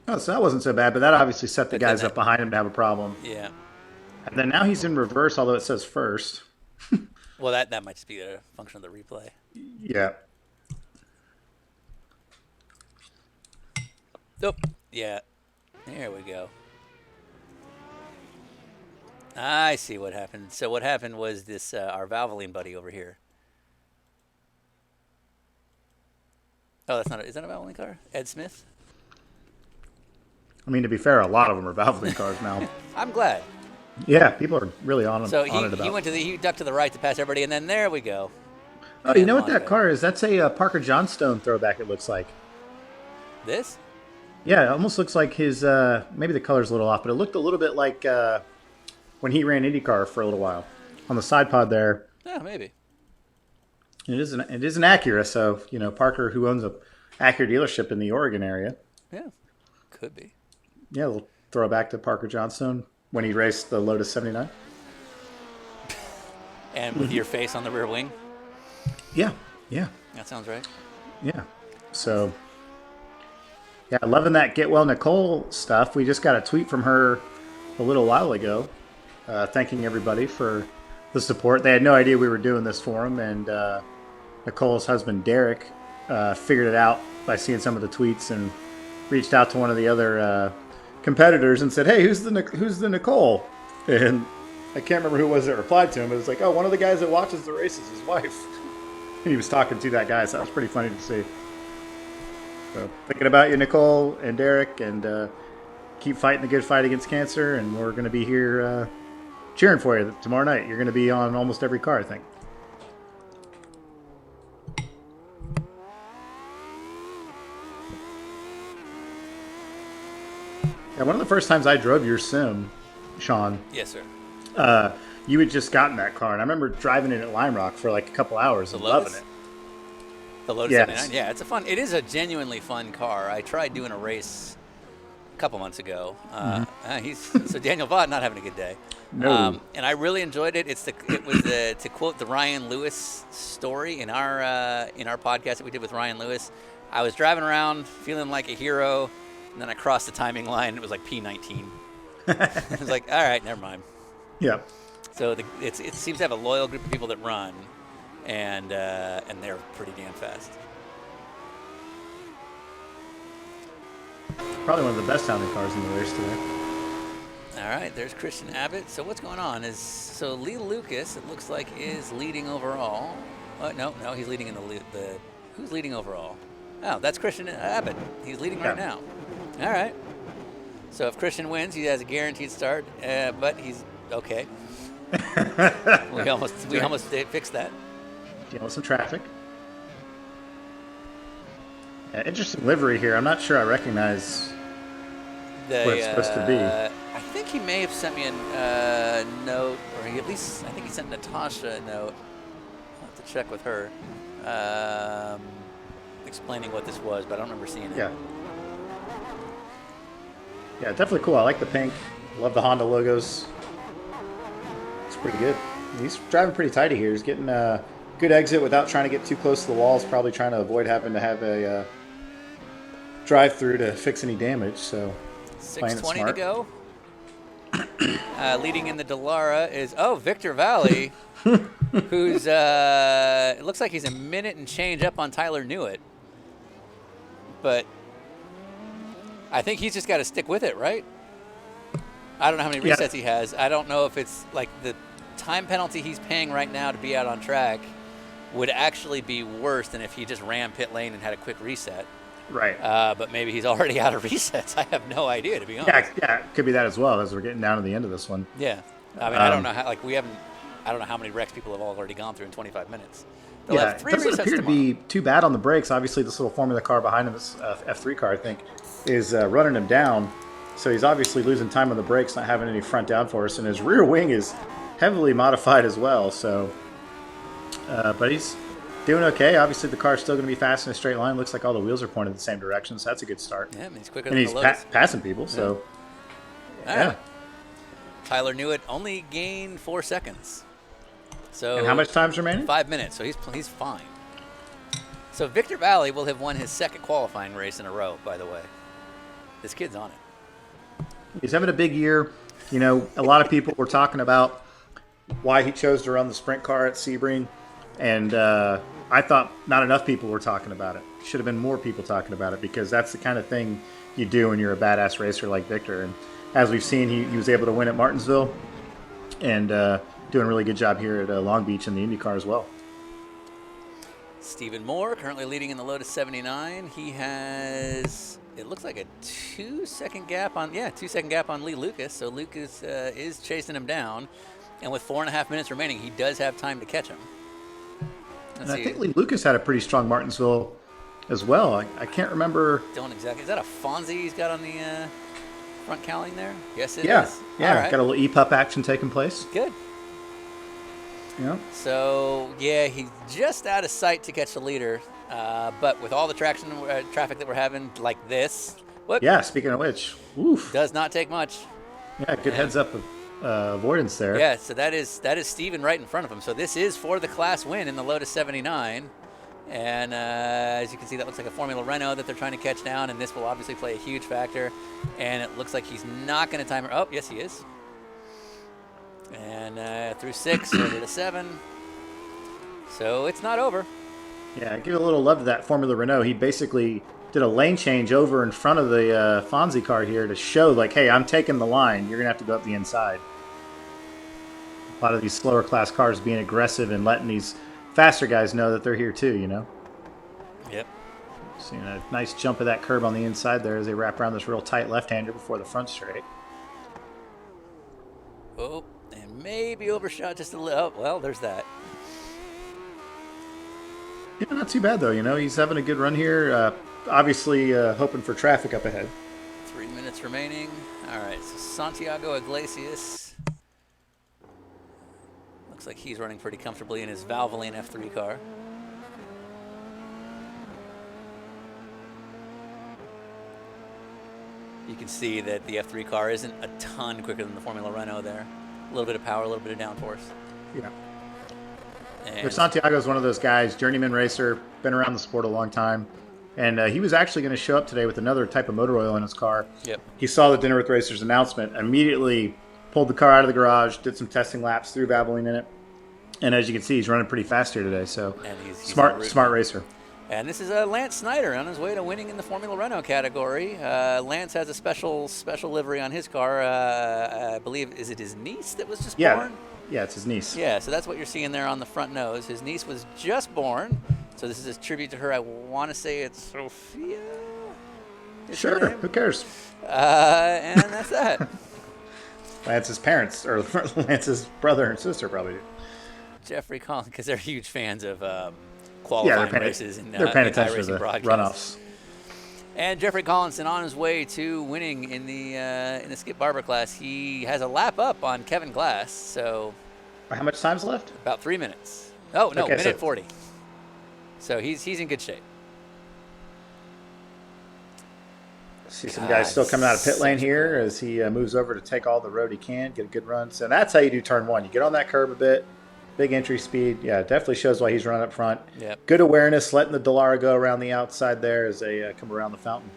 Oh, so that wasn't so bad, but that obviously set the guys up behind him to have a problem. Yeah. And then now he's in reverse, although it says first. Well, that might just be a function of the replay. Yeah. Oh, yeah. There we go. I see what happened. So what happened was this our Valvoline buddy over here. Oh, that's not. Is that a Valvoline car? Ed Smith. I mean, to be fair, a lot of them are Valvoline cars now. I'm glad. Yeah, people are really on So it about. he went to he ducked to the right to pass everybody, and then there we go. Oh, you know what that car is? That's a Parker Johnstone throwback. It looks like. This? Yeah, it almost looks like his. Maybe the color's a little off, but it looked a little bit like when he ran IndyCar for a little while on the side pod there. Yeah, maybe. It is an Acura, so Parker, who owns a Acura dealership in the Oregon area. Yeah, could be. Yeah, we'll throw it back to Parker Johnstone when he raced the Lotus 79. And with your face on the rear wing. Yeah. That sounds right. Yeah. So, yeah, loving that Get Well Nicole stuff. We just got a tweet from her a little while ago thanking everybody for the support. They had no idea we were doing this for them, and Nicole's husband, Derek, figured it out by seeing some of the tweets and reached out to one of the other competitors and said, "Hey, who's the Nicole?" And I can't remember who it was that replied to him. It was like, "Oh, one of the guys that watches the races, his wife." And he was talking to that guy, so that was pretty funny to see. So, thinking about you, Nicole and Derek, and keep fighting the good fight against cancer. And we're going to be here cheering for you tomorrow night. You're going to be on almost every car, I think. Yeah, one of the first times I drove your sim, Sean. Yes, sir. You had just gotten that car, and I remember driving it at Lime Rock for like a couple hours and loving it. The Lotus Yes. 79. Yeah, it is a genuinely fun car. I tried doing a race a couple months ago. So Daniel Vaught not having a good day. No. And I really enjoyed it. It was to quote the Ryan Lewis story in our podcast that we did with Ryan Lewis. I was driving around feeling like a hero, and then I crossed the timing line. And it was like P19. I was like, all right, never mind. Yeah. So it seems to have a loyal group of people that run, and they're pretty damn fast. Probably one of the best sounding cars in the race today. All right, there's Christian Abbott. So what's going on so Lee Lucas, it looks like, is leading overall. No, he's leading in the who's leading overall? Oh, that's Christian Abbott. He's leading right now. All right. So if Christian wins, he has a guaranteed start, but he's okay. we almost fixed that. Dealing with some traffic. Interesting livery here. I'm not sure I recognize what it's supposed to be. I think he may have sent me a note, or I think he sent Natasha a note. I'll have to check with her, explaining what this was, but I don't remember seeing it. Yeah, definitely cool. I like the pink. Love the Honda logos. It's pretty good. He's driving pretty tighty here. He's getting a good exit without trying to get too close to the walls. Probably trying to avoid having to have a drive-through to fix any damage. So 6:20 to go. Leading in the Dallara is Victor Valley, who's it looks like he's a minute and change up on Tyler Newitt, but I think he's just got to stick with it, right? I don't know how many resets he has. I don't know if it's like the time penalty he's paying right now to be out on track would actually be worse than if he just ran pit lane and had a quick reset. Right. But maybe he's already out of resets. I have no idea, to be honest. Yeah, it could be that as well, as we're getting down to the end of this one. Yeah. I mean, I don't know how, I don't know how many wrecks people have already gone through in 25 minutes. They'll have 3 it doesn't resets appear to tomorrow. be too bad on the brakes. Obviously, this little Formula car behind him, this F3 car, I think, is running him down. So he's obviously losing time on the brakes, not having any front downforce, and his rear wing is heavily modified as well. So, but he's doing okay. Obviously, the car's still going to be fast in a straight line. Looks like all the wheels are pointed the same direction, so that's a good start. Yeah, he's quicker and than he's the Lotus. passing people, so All right. Tyler Newitt only gained 4 seconds. So and how much time's remaining? 5 minutes, so he's fine. So Victor Valley will have won his second qualifying race in a row, by the way. This kid's on it. He's having a big year. You know, a lot of people were talking about why he chose to run the sprint car at Sebring, and I thought not enough people were talking about it. Should have been more people talking about it, because that's the kind of thing you do when you're a badass racer like Victor. And as we've seen, he was able to win at Martinsville and doing a really good job here at Long Beach in the IndyCar as well. Stephen Moore currently leading in the Lotus 79. He has, it looks like a 2-second gap on Lee Lucas. So Lucas is chasing him down, and with 4.5 minutes remaining, he does have time to catch him. I think Lee Lucas had a pretty strong Martinsville as well. I can't remember. Don't exactly. Is that a Fonzie he's got on the front cowling there? Yes, it is. Yeah, right. Got a little EPUB action taking place. Good. Yeah. So, yeah, he's just out of sight to catch the leader. But with all the traffic that we're having like this. Whoop, yeah, speaking of which, oof. Does not take much. Yeah, good heads up avoidance there. Yeah, so that is Steven right in front of him. So this is for the class win in the Lotus 79. And as you can see, that looks like a Formula Renault that they're trying to catch down. And this will obviously play a huge factor. And it looks like he's not going to time her. Oh, yes, he is. And through 6, over to 7. So it's not over. Yeah, give a little love to that Formula Renault. He basically did a lane change over in front of the Fonzie car here to show, like, hey, I'm taking the line. You're going to have to go up the inside. A lot of these slower class cars being aggressive and letting these faster guys know that they're here too, you know? Yep. Seeing a nice jump of that curb on the inside there as they wrap around this real tight left-hander before the front straight. Oh, and maybe overshot just a little. Oh, well, there's that. Yeah, not too bad, though. You know, he's having a good run here. Obviously, hoping for traffic up ahead. 3 minutes remaining. All right, so Santiago Iglesias. Looks like he's running pretty comfortably in his Valvoline F3 car. You can see that the F3 car isn't a ton quicker than the Formula Renault there. A little bit of power, a little bit of downforce. Yeah. And Santiago is one of those guys, journeyman racer, been around the sport a long time. And he was actually going to show up today with another type of motor oil in his car. Yep. He saw the Dinner with Racers announcement, immediately pulled the car out of the garage, did some testing laps, threw Valvoline in it. And as you can see, he's running pretty fast here today. So he's smart racer. And this is Lance Snyder on his way to winning in the Formula Renault category. Lance has a special livery on his car. I believe, is it his niece that was just born? Yeah, it's his niece. Yeah, so that's what you're seeing there on the front nose. His niece was just born, so this is a tribute to her. I want to say it's Sophia. Sure, who cares? And that's that. Lance's parents, or Lance's brother and sister probably do. Jeffrey Collins, because they're huge fans of qualifying races and they're paying attention to the broadcasts. runoffs. And Jeffrey Collinson on his way to winning in the Skip Barber class. He has a lap up on Kevin Glass. So how much time's left? About 3 minutes. Oh no, okay, minute 40. So he's in good shape. See some guys still coming out of pit lane here as he moves over to take all the road he can, get a good run. So that's how you do turn one. You get on that curb a bit. Big entry speed. Yeah, it definitely shows why he's running up front. Yep. Good awareness, letting the Dallara go around the outside there as they come around the fountain.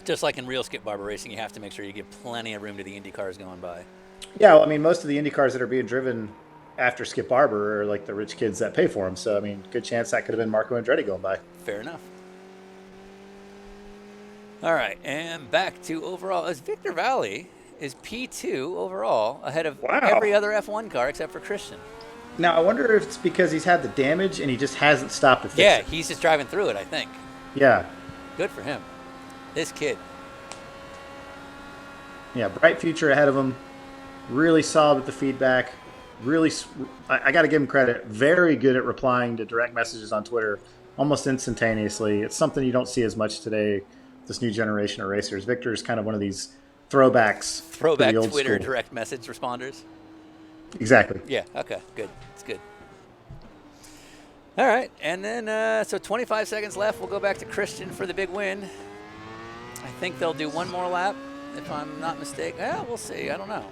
Just like in real Skip Barber racing, you have to make sure you give plenty of room to the Indy cars going by. Yeah, well, I mean, most of the Indy cars that are being driven after Skip Barber are like the rich kids that pay for them. So, I mean, good chance that could have been Marco Andretti going by. Fair enough. All right, and back to overall. As Victor Valley is P2 overall, ahead of every other F1 car except for Christian. Now, I wonder if it's because he's had the damage and he just hasn't stopped to fix it. Yeah, he's just driving through it, I think. Yeah. Good for him. This kid. Yeah, bright future ahead of him. Really solid with the feedback. Really, I got to give him credit. Very good at replying to direct messages on Twitter almost instantaneously. It's something you don't see as much today, this new generation of racers. Victor is kind of one of these throwbacks. Throwback old Twitter school. direct message responders. Exactly. Yeah, okay, good. It's good. All right, and then, so 25 seconds left. We'll go back to Christian for the big win. I think they'll do one more lap, if I'm not mistaken. Yeah, we'll see. I don't know.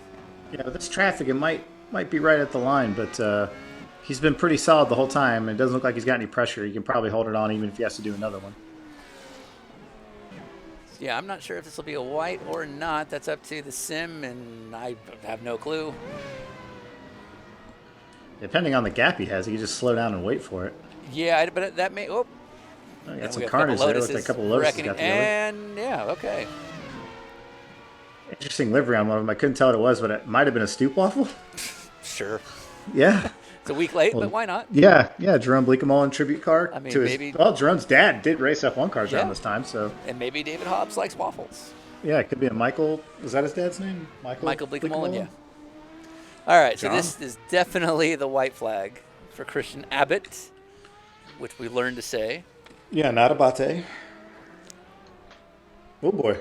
Yeah, with this traffic, it might be right at the line, but he's been pretty solid the whole time. It doesn't look like he's got any pressure. He can probably hold it on even if he has to do another one. Yeah, I'm not sure if this will be a white or not. That's up to the sim, and I have no clue. Depending on the gap he has, he can just slow down and wait for it. Yeah, but that may... Oh, I got some carnage there with a couple of Lotuses got together. And, yeah, okay. Interesting livery on one of them. I couldn't tell what it was, but it might have been a stoop waffle. Sure. Yeah. It's a week late, Well, but why not? yeah. Jerome Bleekemolen tribute car. I mean, to his, maybe. Well, Jerome's dad did race F1 cars Yeah. around this time, so. And maybe David Hobbs likes waffles. Yeah, it could be a Michael. Was that his dad's name? Michael Bleekemolen, yeah. All right, John? so this is definitely the white flag for Christian Abbott, which we learned to say. Yeah, not Abate. Oh boy,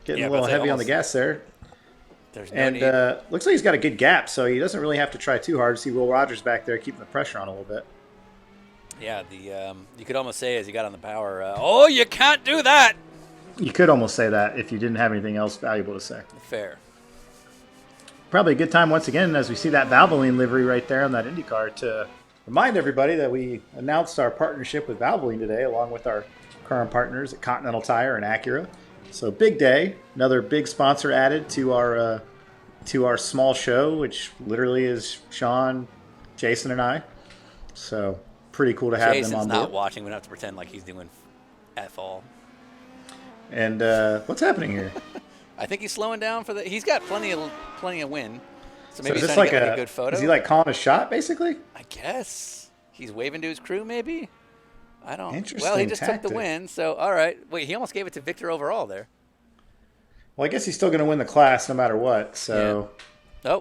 getting a little heavy on the gas there. There's no need. Looks like he's got a good gap, so he doesn't really have to try too hard. See Will Rogers back there keeping the pressure on a little bit. Yeah, you could almost say as he got on the power, oh, you can't do that. You could almost say that if you didn't have anything else valuable to say. Fair. Probably a good time once again as we see that Valvoline livery right there on that IndyCar to remind everybody that we announced our partnership with Valvoline today, along with our current partners at Continental Tire and Acura. So big day, another big sponsor added to our small show, which literally is Sean, Jason, and I. So pretty cool to have them on board. Jason's not watching. We don't have to pretend like he's doing F all. And what's happening here? I think he's slowing down for the. He's got plenty of wind. So maybe is he's this trying to like get a good photo. Is he like calling a shot, basically? I guess he's waving to his crew. Maybe. I don't. Interesting Well, he just tactic. took the win. So all right. Wait, he almost gave it to Victor overall there. Well, I guess he's still going to win the class no matter what. So. Yeah.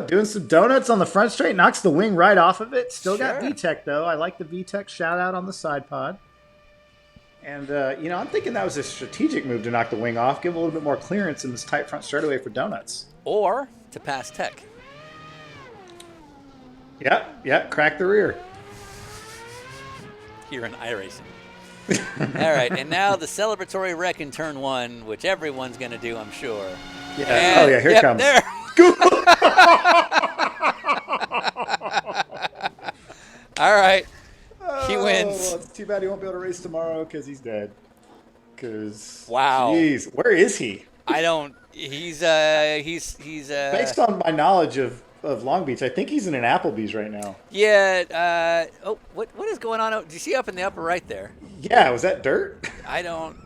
Doing some donuts on the front straight, knocks the wing right off of it. Still got Sure. VTEC though. I like the VTEC shout out on the side pod. And I'm thinking that was a strategic move to knock the wing off, give a little bit more clearance in this tight front straightaway for donuts. Or to pass Tech. Yep, crack the rear. Here in iRacing. All right, and now the celebratory wreck in turn one, which everyone's going to do, I'm sure. Yeah. And, Here it comes. There. All right. He wins. Well, it's too bad he won't be able to race tomorrow because he's dead. Wow. Jeez, where is he? I don't. He's Based on my knowledge of Long Beach, I think he's in an Applebee's right now. Yeah. What is going on? Do you see up in the upper right there? Yeah, was that dirt? I don't.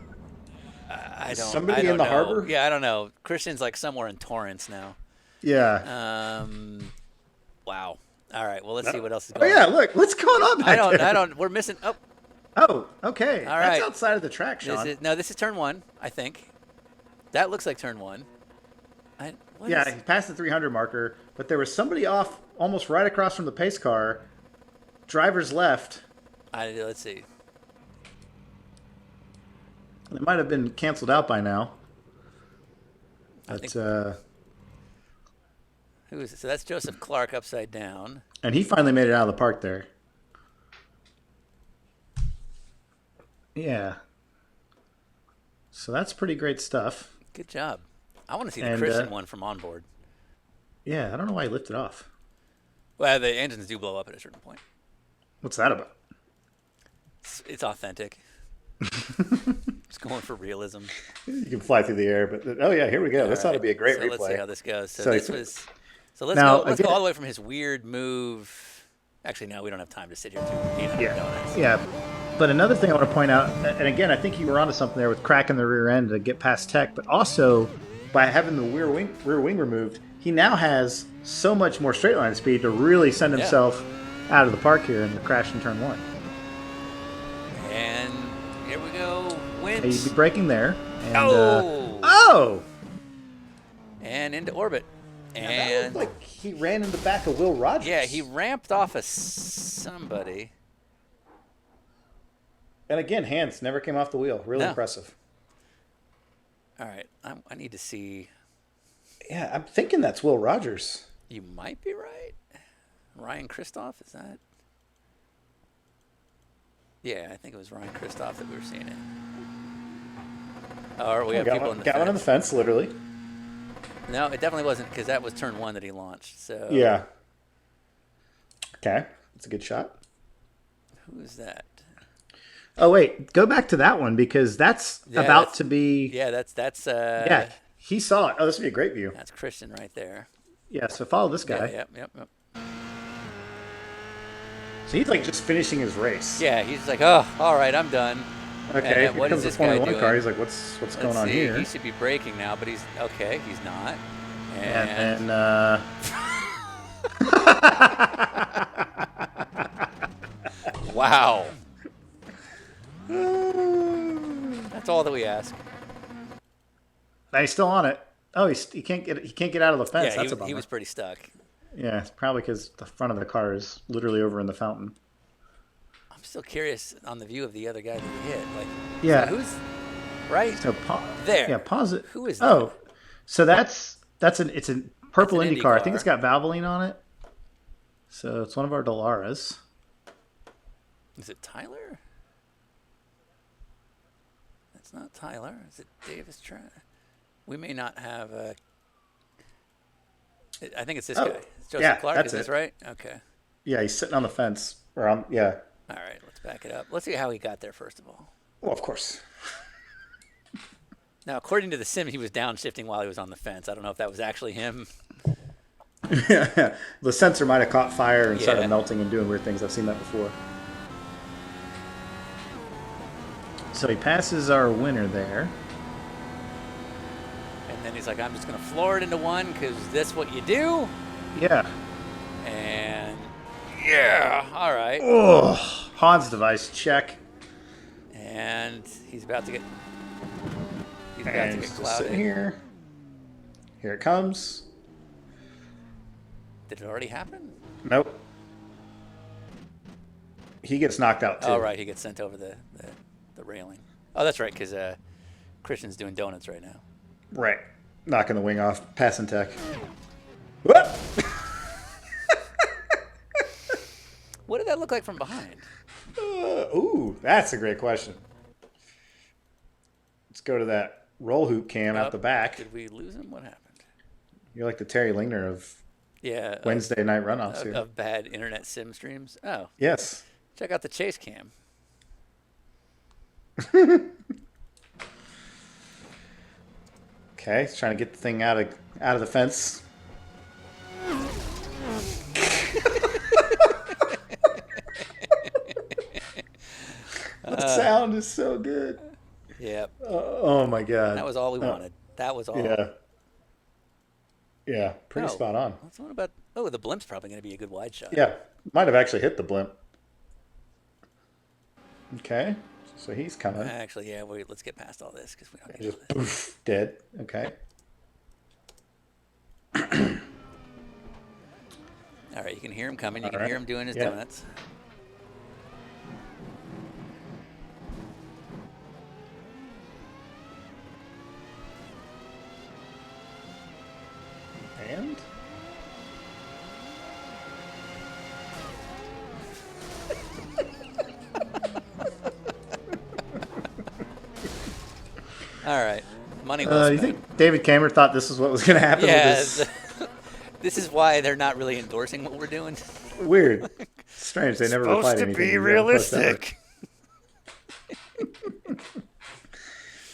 Somebody I don't in the know. harbor? Yeah, I don't know. Christian's like somewhere in Torrance now. Yeah. Wow. All right. Well, let's see what else is going on. Oh yeah, look, what's going on back there? I don't. We're missing. Oh. Oh, okay. All That's right. outside of the track, Sean. This is turn one, I think. That looks like turn one. He passed the 300 marker, but there was somebody off almost right across from the pace car. Driver's left. Let's see. It might have been canceled out by now. I But, think- Who is it? So that's Joseph Clark upside down. and he finally made it out of the park there. Yeah. So that's pretty great stuff. Good job. I want to see the And, Christian one from onboard. Yeah, I don't know why he lifted off. Well, the engines do blow up at a certain point. What's that about? It's authentic. Just going for realism. You can fly through the air, but oh yeah, here we go. This ought to be a great so replay. Let's see how this goes. So let's Now, go again- all the way from his weird move. Actually, no, we don't have time to sit here to 800 donuts. Yeah. But another thing I want to point out, and again, I think you were onto something there with cracking the rear end to get past Tech, but also by having the rear wing removed, he now has so much more straight line speed to really send himself out of the park here in the crash in turn one. And here we go. Wins. He'd be braking there. And, Oh! And into orbit. That And looked like he ran in the back of Will Rogers. yeah, he ramped off of somebody. And again, hands never came off the wheel. Really No. impressive. All right, I need to see. Yeah, I'm thinking that's Will Rogers. You might be right. Ryan Christoph, is that? Yeah, I think it was Ryan Christoph that we were seeing it. Or we have people in the got one on the fence. fence, literally. No, it definitely wasn't because that was turn one that he launched. So Yeah. Okay, that's a good shot. who is that? Oh wait, go back to that one because that's to be. Yeah, that's Yeah, he saw it. Oh, this would be a great view. that's Christian right there. Yeah, so follow this guy. Yep. So he's like just finishing his race. Yeah, he's like, oh, all right, I'm done. Okay, And here what is comes the this guy Formula One doing? car. He's like, what's Let's going on see. here? He should be braking now, but he's okay. He's not. And Wow. That's all that we ask. now he's still on it. Oh, he can't get out of the fence. Yeah, That's a bummer. he was pretty stuck. Yeah, it's probably because the front of the car is literally over in the fountain. I'm still curious on the view of the other guy that he hit. Like, Yeah. so who's right So there? Yeah, pause it. Who is that? Oh, so it's a purple That's an Indy car. I think Indy it's got Valvoline on it. So it's one of our Dolaras. Is it Tyler? That's not Tyler. Is it Davis Trent? We may not have a. I think it's this guy. It's Joseph yeah, Clark. that's Is this it. right? Okay. Yeah, he's sitting on the fence. Yeah. All right, let's back it up. Let's see how he got there first of all. Well, of course. Now, according to the sim, he was downshifting while he was on the fence. I don't know if that was actually him. The sensor might have caught fire and Yeah. started melting and doing weird things. I've seen that before. So he passes our winner there. And then he's like, I'm just going to floor it into one because that's what you do. Yeah. And yeah, all right. Oh, Han's device, check. And he's about to get. He's about And to get he's just sitting clouded. here. Here it comes. Did it already happen? Nope. He gets knocked out too. Oh, right. He gets sent over the railing. Oh, that's right, because Christian's doing donuts right now. Right. Knocking the wing off. Passing tech. Whoop! What did that look like from behind? Ooh, that's a great question. Let's go to that roll hoop cam out the back. Did we lose him? What happened? You're like the Terry Lingner of Yeah. Wednesday night runoffs here. Of bad internet sim streams. Oh. Yes. Check out the chase cam. Okay, he's trying to get the thing out of the fence. The sound is so good. Yep. Oh my god. That was all we wanted. That was all. Yeah. Yeah, pretty Oh, spot on. What's one about? Oh, the blimp's probably going to be a good wide shot. Yeah, might have actually hit the blimp. Okay, so he's coming. Actually, yeah. Wait, let's get past all this because we don't need Just all this. poof, dead. Okay. All right, you can hear him coming. You All can right. hear him doing his Yeah. donuts. And All right, money well you spent. think David Cameron thought this is what was going to happen? Yeah, With this? this is why they're not really endorsing what we're doing. Weird. Strange. They never replied to anything.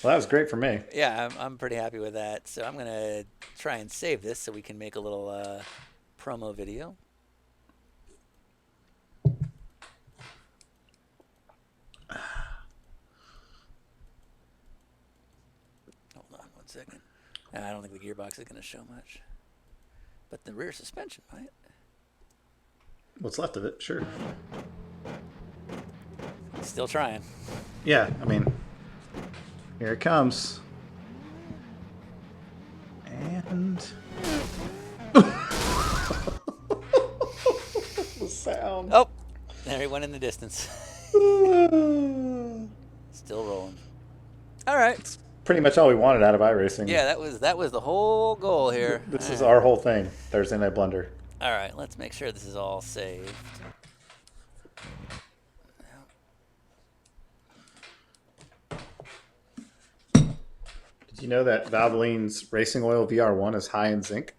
Well, that was great for me. Yeah, I'm pretty happy with that. So I'm gonna try and save this so we can make a little promo video. Hold on one second. I don't think the gearbox is gonna show much, but the rear suspension might. What's left of it? Sure. Still trying. Yeah, I mean, here it comes. And the sound. Oh, there he went in the distance. Still rolling. All right. Pretty much all we wanted out of iRacing. Yeah, that was the whole goal here. This is our whole thing. Thursday Night Blunder. All right, let's make sure this is all saved. Did you know that Valvoline's Racing Oil VR1 is high in zinc?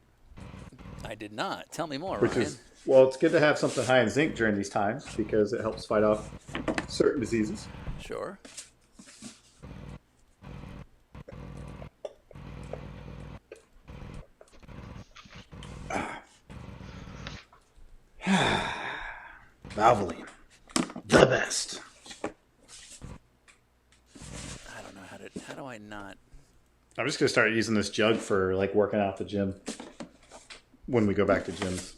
I did not. Tell me more, Which Ryan. is, well, it's good to have something high in zinc during these times because it helps fight off certain diseases. Sure. Valvoline, the best. I not? I'm just gonna start using this jug for like working out at the gym when we go back to gyms.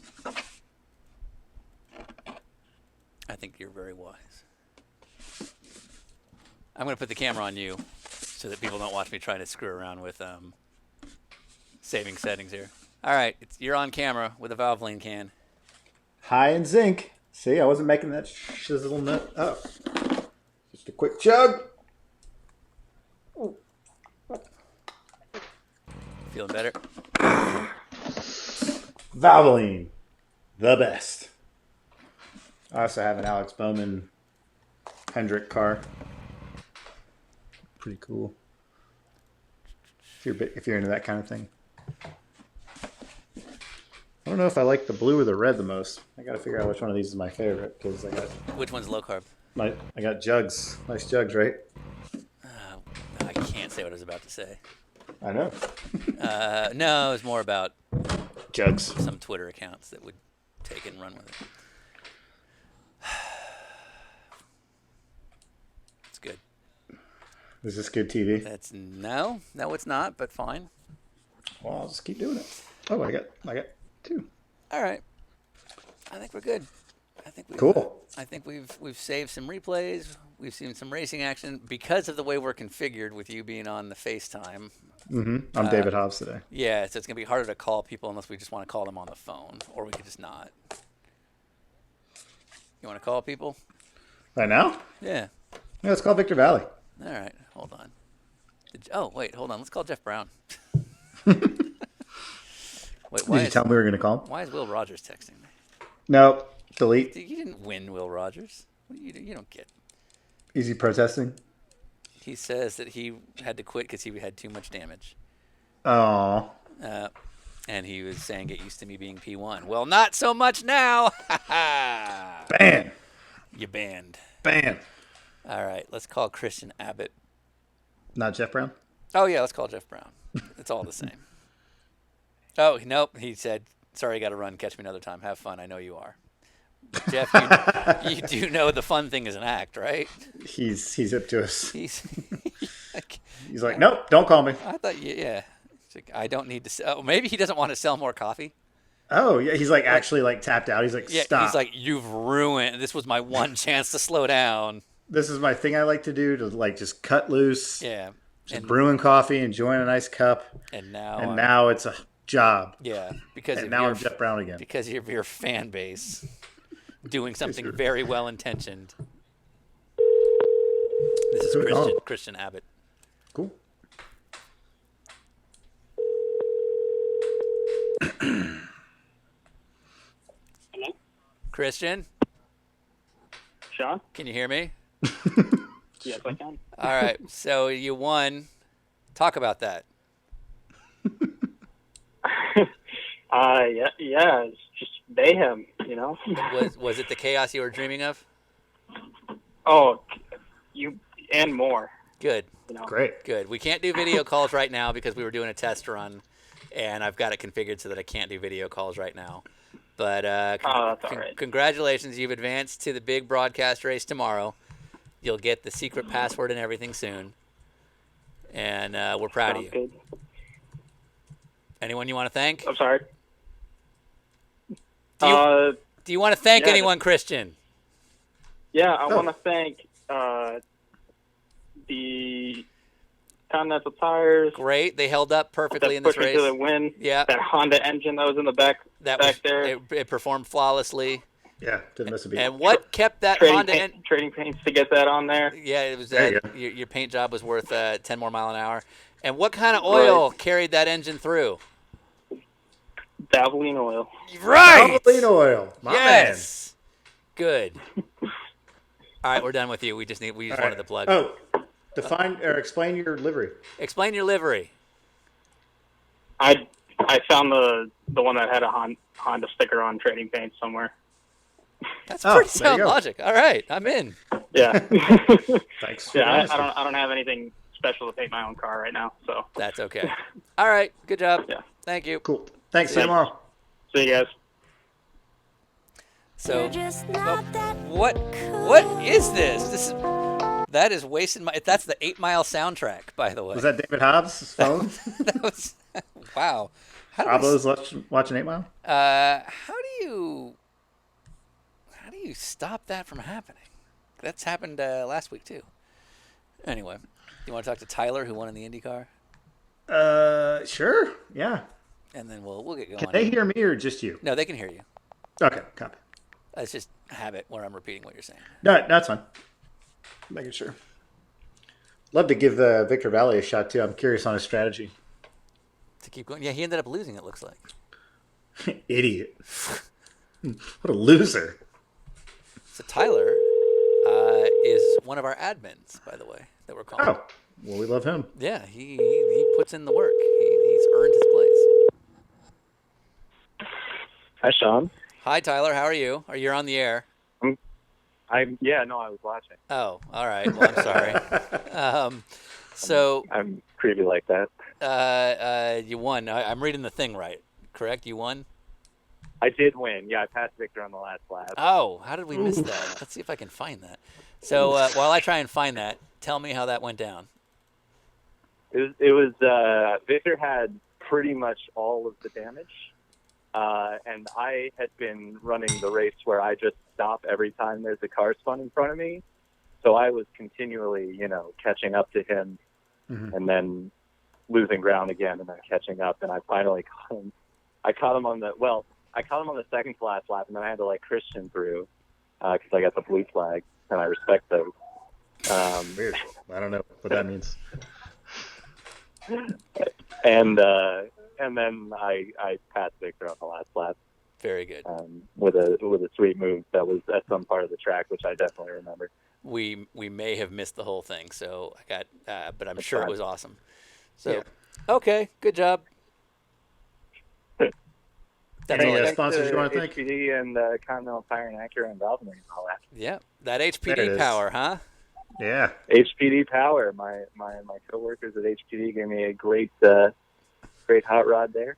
I think you're very wise. I'm going to put the camera on you so that people don't watch me trying to screw around with saving settings here. All right, you're on camera with a Valvoline can. High in zinc. See, I wasn't making that shizzle nut up. Just a quick chug. Feeling better? Valvoline, the best. I also have an Alex Bowman Hendrick car. Pretty cool. If you're into that kind of thing. I don't know if I like the blue or the red the most. I got to figure out which one of these is my favorite because I got. Which one's low carb? I got jugs. Nice jugs, right? I can't say what I was about to say. I know. No, it was more about jugs. Some Twitter accounts that would take it and run with it. It's good. Is this good TV? No, it's not, but fine. Well, I'll just keep doing it. Oh, I got 2. All right. I think we're good. Cool. I think we've saved some replays. We've seen some racing action because of the way we're configured with you being on the FaceTime. Mm-hmm. I'm David Hobbs today. Yeah, so it's gonna be harder to call people unless we just want to call them on the phone, or we could just not. You want to call people? Right now? Yeah. Yeah, let's call Victor Valley. All right, hold on. Wait, hold on. Let's call Jeff Brown. Wait, Did you tell me we were going to call him? Why is Will Rogers texting me? No, delete. You didn't win, Will Rogers. What do you don't get? Is he protesting? He says that he had to quit because he had too much damage. Oh. And he was saying, get used to me being P1. Well, not so much now. Ban. You banned. Ban. All right, let's call Christian Abbott. Not Jeff Brown? Oh, yeah, let's call Jeff Brown. It's all the same. Oh, nope. He said, sorry, I got to run. Catch me another time. Have fun. I know you are. Jeff, you do know the fun thing is an act, right? He's hip to us. He's like, nope, don't call me. I thought, yeah. He's like, I don't need to sell. Maybe he doesn't want to sell more coffee. Oh, yeah. He's like actually like tapped out. He's like, stop. He's like, you've ruined. This was my one chance to slow down. This is my thing I like to do, to like just cut loose. Yeah. Just brewing coffee, enjoying a nice cup. And now it's a job. Yeah. Because now I'm Jeff Brown again. Because of your fan base doing something very well intentioned. This is Christian Abbott. Cool. Hello? Christian? Sean? Can you hear me? Yes, I can. All right. So you won. Talk about that. Yeah, it's just mayhem, you know? Was it the chaos you were dreaming of? Oh, you and more. Good. You know? Great. Good. We can't do video calls right now because we were doing a test run, and I've got it configured so that I can't do video calls right now. But that's all right. Congratulations. You've advanced to the big broadcast race tomorrow. You'll get the secret password and everything soon. And we're proud of you. Good. Anyone you want to thank? I'm sorry. Do you want to thank anyone, Christian? Yeah, I want to thank the Continental tires. Great. They held up perfectly in this race. To the win. Yeah. That Honda engine that was in the back there. It performed flawlessly. Yeah, didn't miss a beat. And what kept that Honda trading paints to get that on there? Yeah, it was your paint job was worth 10 more mile an hour. And what kind of oil carried that engine through? Valvoline oil. Right. Valvoline oil. My man. Good. All right, we're done with you. We just wanted the plug. Oh, define or explain your livery. Explain your livery. I found the one that had a Honda sticker on trading paint somewhere. That's pretty sound logic. All right, I'm in. Yeah. Thanks. Yeah, I don't have anything special to paint my own car right now, so that's okay. All right, good job. Yeah. Thank you. Cool. Thanks. See you tomorrow. See you guys. So, what is this? That is wasting my. That's the 8 Mile soundtrack, by the way. Was that David Hobbs' phone? That was wow. How do Pablo's watching 8 Mile? how do you stop that from happening? That's happened last week too. Anyway, you want to talk to Tyler, who won in the IndyCar, Sure. Yeah. and then we'll get going. Can they hear me or just you? No, they can hear you. Okay, copy. It's just habit where I'm repeating what you're saying. No, that's fine. Making sure. Love to give Victor Valley a shot too. I'm curious on his strategy. To keep going. Yeah, he ended up losing, it looks like. Idiot. What a loser. So Tyler is one of our admins, by the way, that we're calling. Oh, well, we love him. Yeah, he puts in the work. He's earned his place. Hi, Sean. Hi, Tyler. How are you? You're on the air. I was watching. Oh, all right. Well, I'm sorry. So I'm preview like that. you won. I'm reading the thing right, correct? You won? I did win. Yeah, I passed Victor on the last lap. Oh, how did we miss that? Let's see if I can find that. So while I try and find that, tell me how that went down. It was Victor had pretty much all of the damage, and I had been running the race where I just stop every time there's a car spun in front of me. So I was continually, catching up to him, and then losing ground again, and then catching up. And I finally caught him. I caught him on the second to last lap, and then I had to let Christian through because I got the blue flag, and I respect those. Weird. I don't know what that means. And then I passed Victor on the last lap. Very good. With a sweet move that was at some part of the track, which I definitely remember. We may have missed the whole thing, so I got, but I'm sure fine. it was awesome. So, okay, good job. That's Any all I got. sponsors you want to thank? HPD and Continental Tire and Acura and Valvoline and all that. Yeah, that There it HPD is. power, huh? Yeah. HPD Power. My coworkers at HPD gave me a great hot rod there.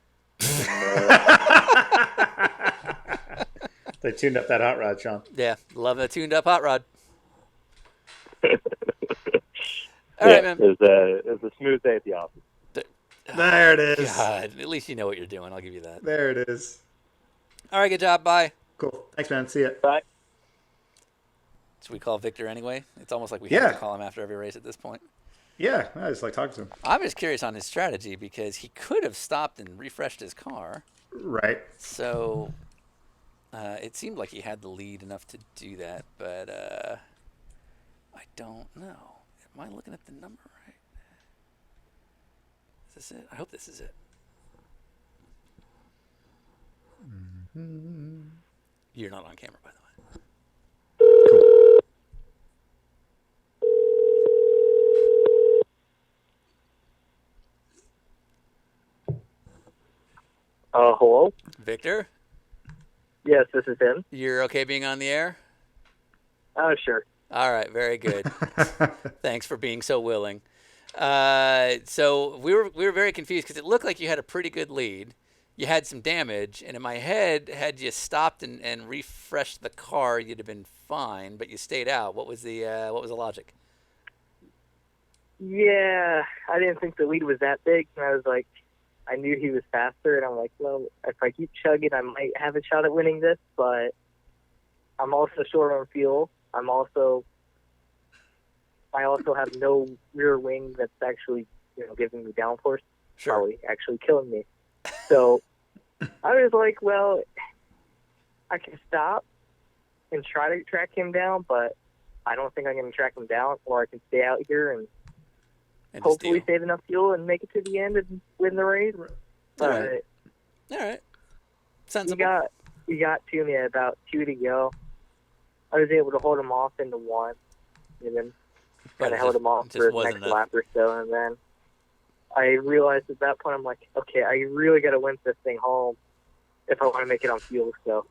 They tuned up that hot rod, Sean. Yeah, love a tuned up hot rod. All right, man. It was a smooth day at the office. There it is. God, at least you know what you're doing. I'll give you that. There it is. All right, good job. Bye. Cool. Thanks, man. See ya. Bye. Should we call Victor anyway? It's almost like we Yeah. have to call him after every race at this point. Yeah, I just like talking to him. I'm just curious on his strategy because he could have stopped and refreshed his car. Right. So it seemed like he had the lead enough to do that, but I don't know. Am I looking at the number right? Is this it? I hope this is it. You're not on camera, by the way. Hello? Victor, Yes, this is him. you're okay being on the air? Oh, sure. All right, very good. Thanks for being so willing. So we were very confused because it looked like you had a pretty good lead. You had some damage, and in my head, had you stopped and refreshed the car, you'd have been fine. But you stayed out. What was the logic? Yeah, I didn't think the lead was that big, and I was like, I knew he was faster, and I'm like, well, if I keep chugging, I might have a shot at winning this, but I'm also short on fuel. I also have no rear wing that's actually, giving me downforce, probably actually killing me. So I was like, well, I can stop and try to track him down, but I don't think I'm going to track him down, or I can stay out here and hopefully save enough fuel and make it to the end and win the race. All right. Sensible. He got to me at about 2 to go. I was able to hold him off into 1, and then kind of held him off for the next lap or so, and then I realized at that point, I'm like, okay, I really got to win this thing home if I want to make it on fuel, so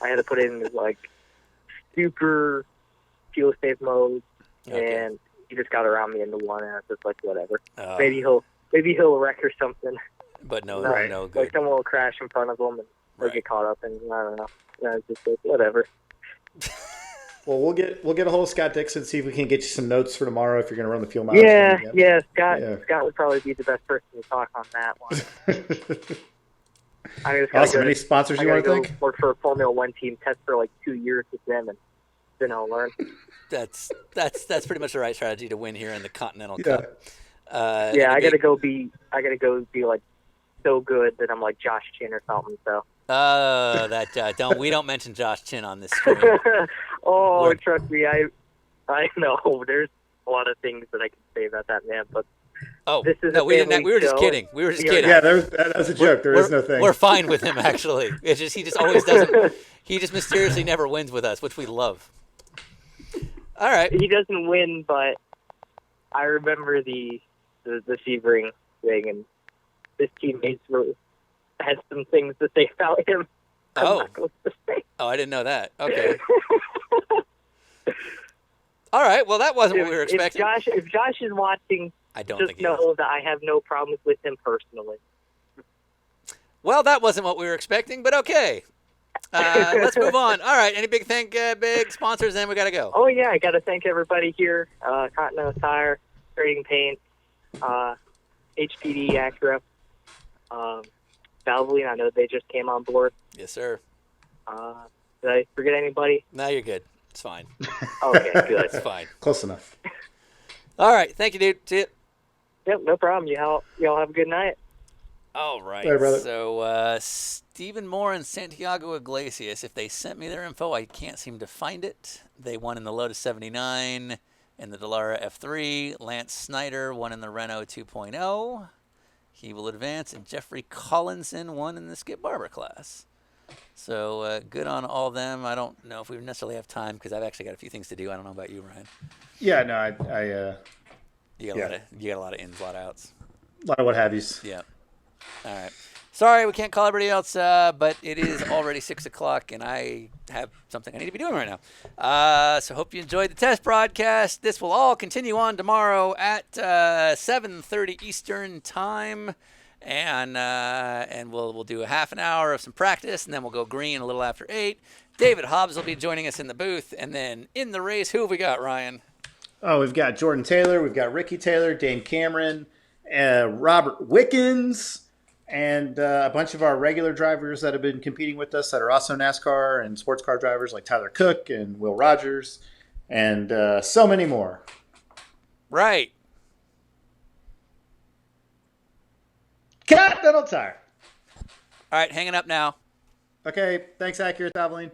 I had to put it in super fuel safe mode, and he just got around me into 1, and I was just like, whatever. Maybe he'll wreck or something. But no good. Like someone will crash in front of him and or get caught up, and I don't know. I was just like, whatever. Well, we'll get a hold of Scott Dixon, see if we can get you some notes for tomorrow if you're going to run the fuel mileage. Yeah. Scott would probably be the best person to talk on that one. Awesome. Any sponsors you want to thank? Work for a Formula One team, test for like 2 years with them, and then I'll learn. That's pretty much the right strategy to win here in the Continental Cup. I gotta go be like so good that I'm like Josh Chin or something. So. We don't mention Josh Chin on this screen. Trust me, I know there's a lot of things that I can say about that man, but this is we didn't. We were just kidding. Yeah, that was a joke. There is no thing. We're fine with him actually. It's just he just always doesn't. He just mysteriously never wins with us, which we love. All right. He doesn't win, but I remember the Sebring thing, and his teammates had some things to say about him. I'm not supposed to say. Oh, I didn't know that. Okay. All right. Well, that wasn't what we were expecting. If Josh is watching, I don't just think he know is. that I have no problems with him personally. Well, that wasn't what we were expecting, but okay. Let's move on. All right. Any big sponsors? Then we got to go. Oh yeah, I got to thank everybody here: Continental Tire, Trading Paint, HPD, Acura, Valvoline. I know they just came on board. Yes, sir. Did I forget anybody? No, you're good. It's fine. Okay, good. It's fine. Close enough. All right. Thank you, dude. See you. Yep, no problem. Y'all have a good night. All right. Hey, brother. So, Stephen Moore and Santiago Iglesias, if they sent me their info, I can't seem to find it. They won in the Lotus 79 and the Dallara F3. Lance Snyder won in the Renault 2.0. He will advance. And Jeffrey Collinson won in the Skip Barber class. So, good on all of them. I don't know if we necessarily have time because I've actually got a few things to do. I don't know about you, Ryan. Yeah, no, You got a lot of ins, a lot of outs. A lot of what have yous. Yeah. All right. Sorry, we can't call everybody else, but it is already 6 o'clock, and I have something I need to be doing right now. So hope you enjoyed the test broadcast. This will all continue on tomorrow at 7:30 Eastern time, and we'll do a half an hour of some practice, and then we'll go green a little after 8. David Hobbs will be joining us in the booth, and then in the race, who have we got, Ryan? Oh, we've got Jordan Taylor, we've got Ricky Taylor, Dane Cameron, Robert Wickens, and a bunch of our regular drivers that have been competing with us that are also NASCAR and sports car drivers like Tyler Cook and Will Rogers, and so many more. Right. Continental Tire. All right, hanging up now. Okay, thanks, Accurate Valvoline.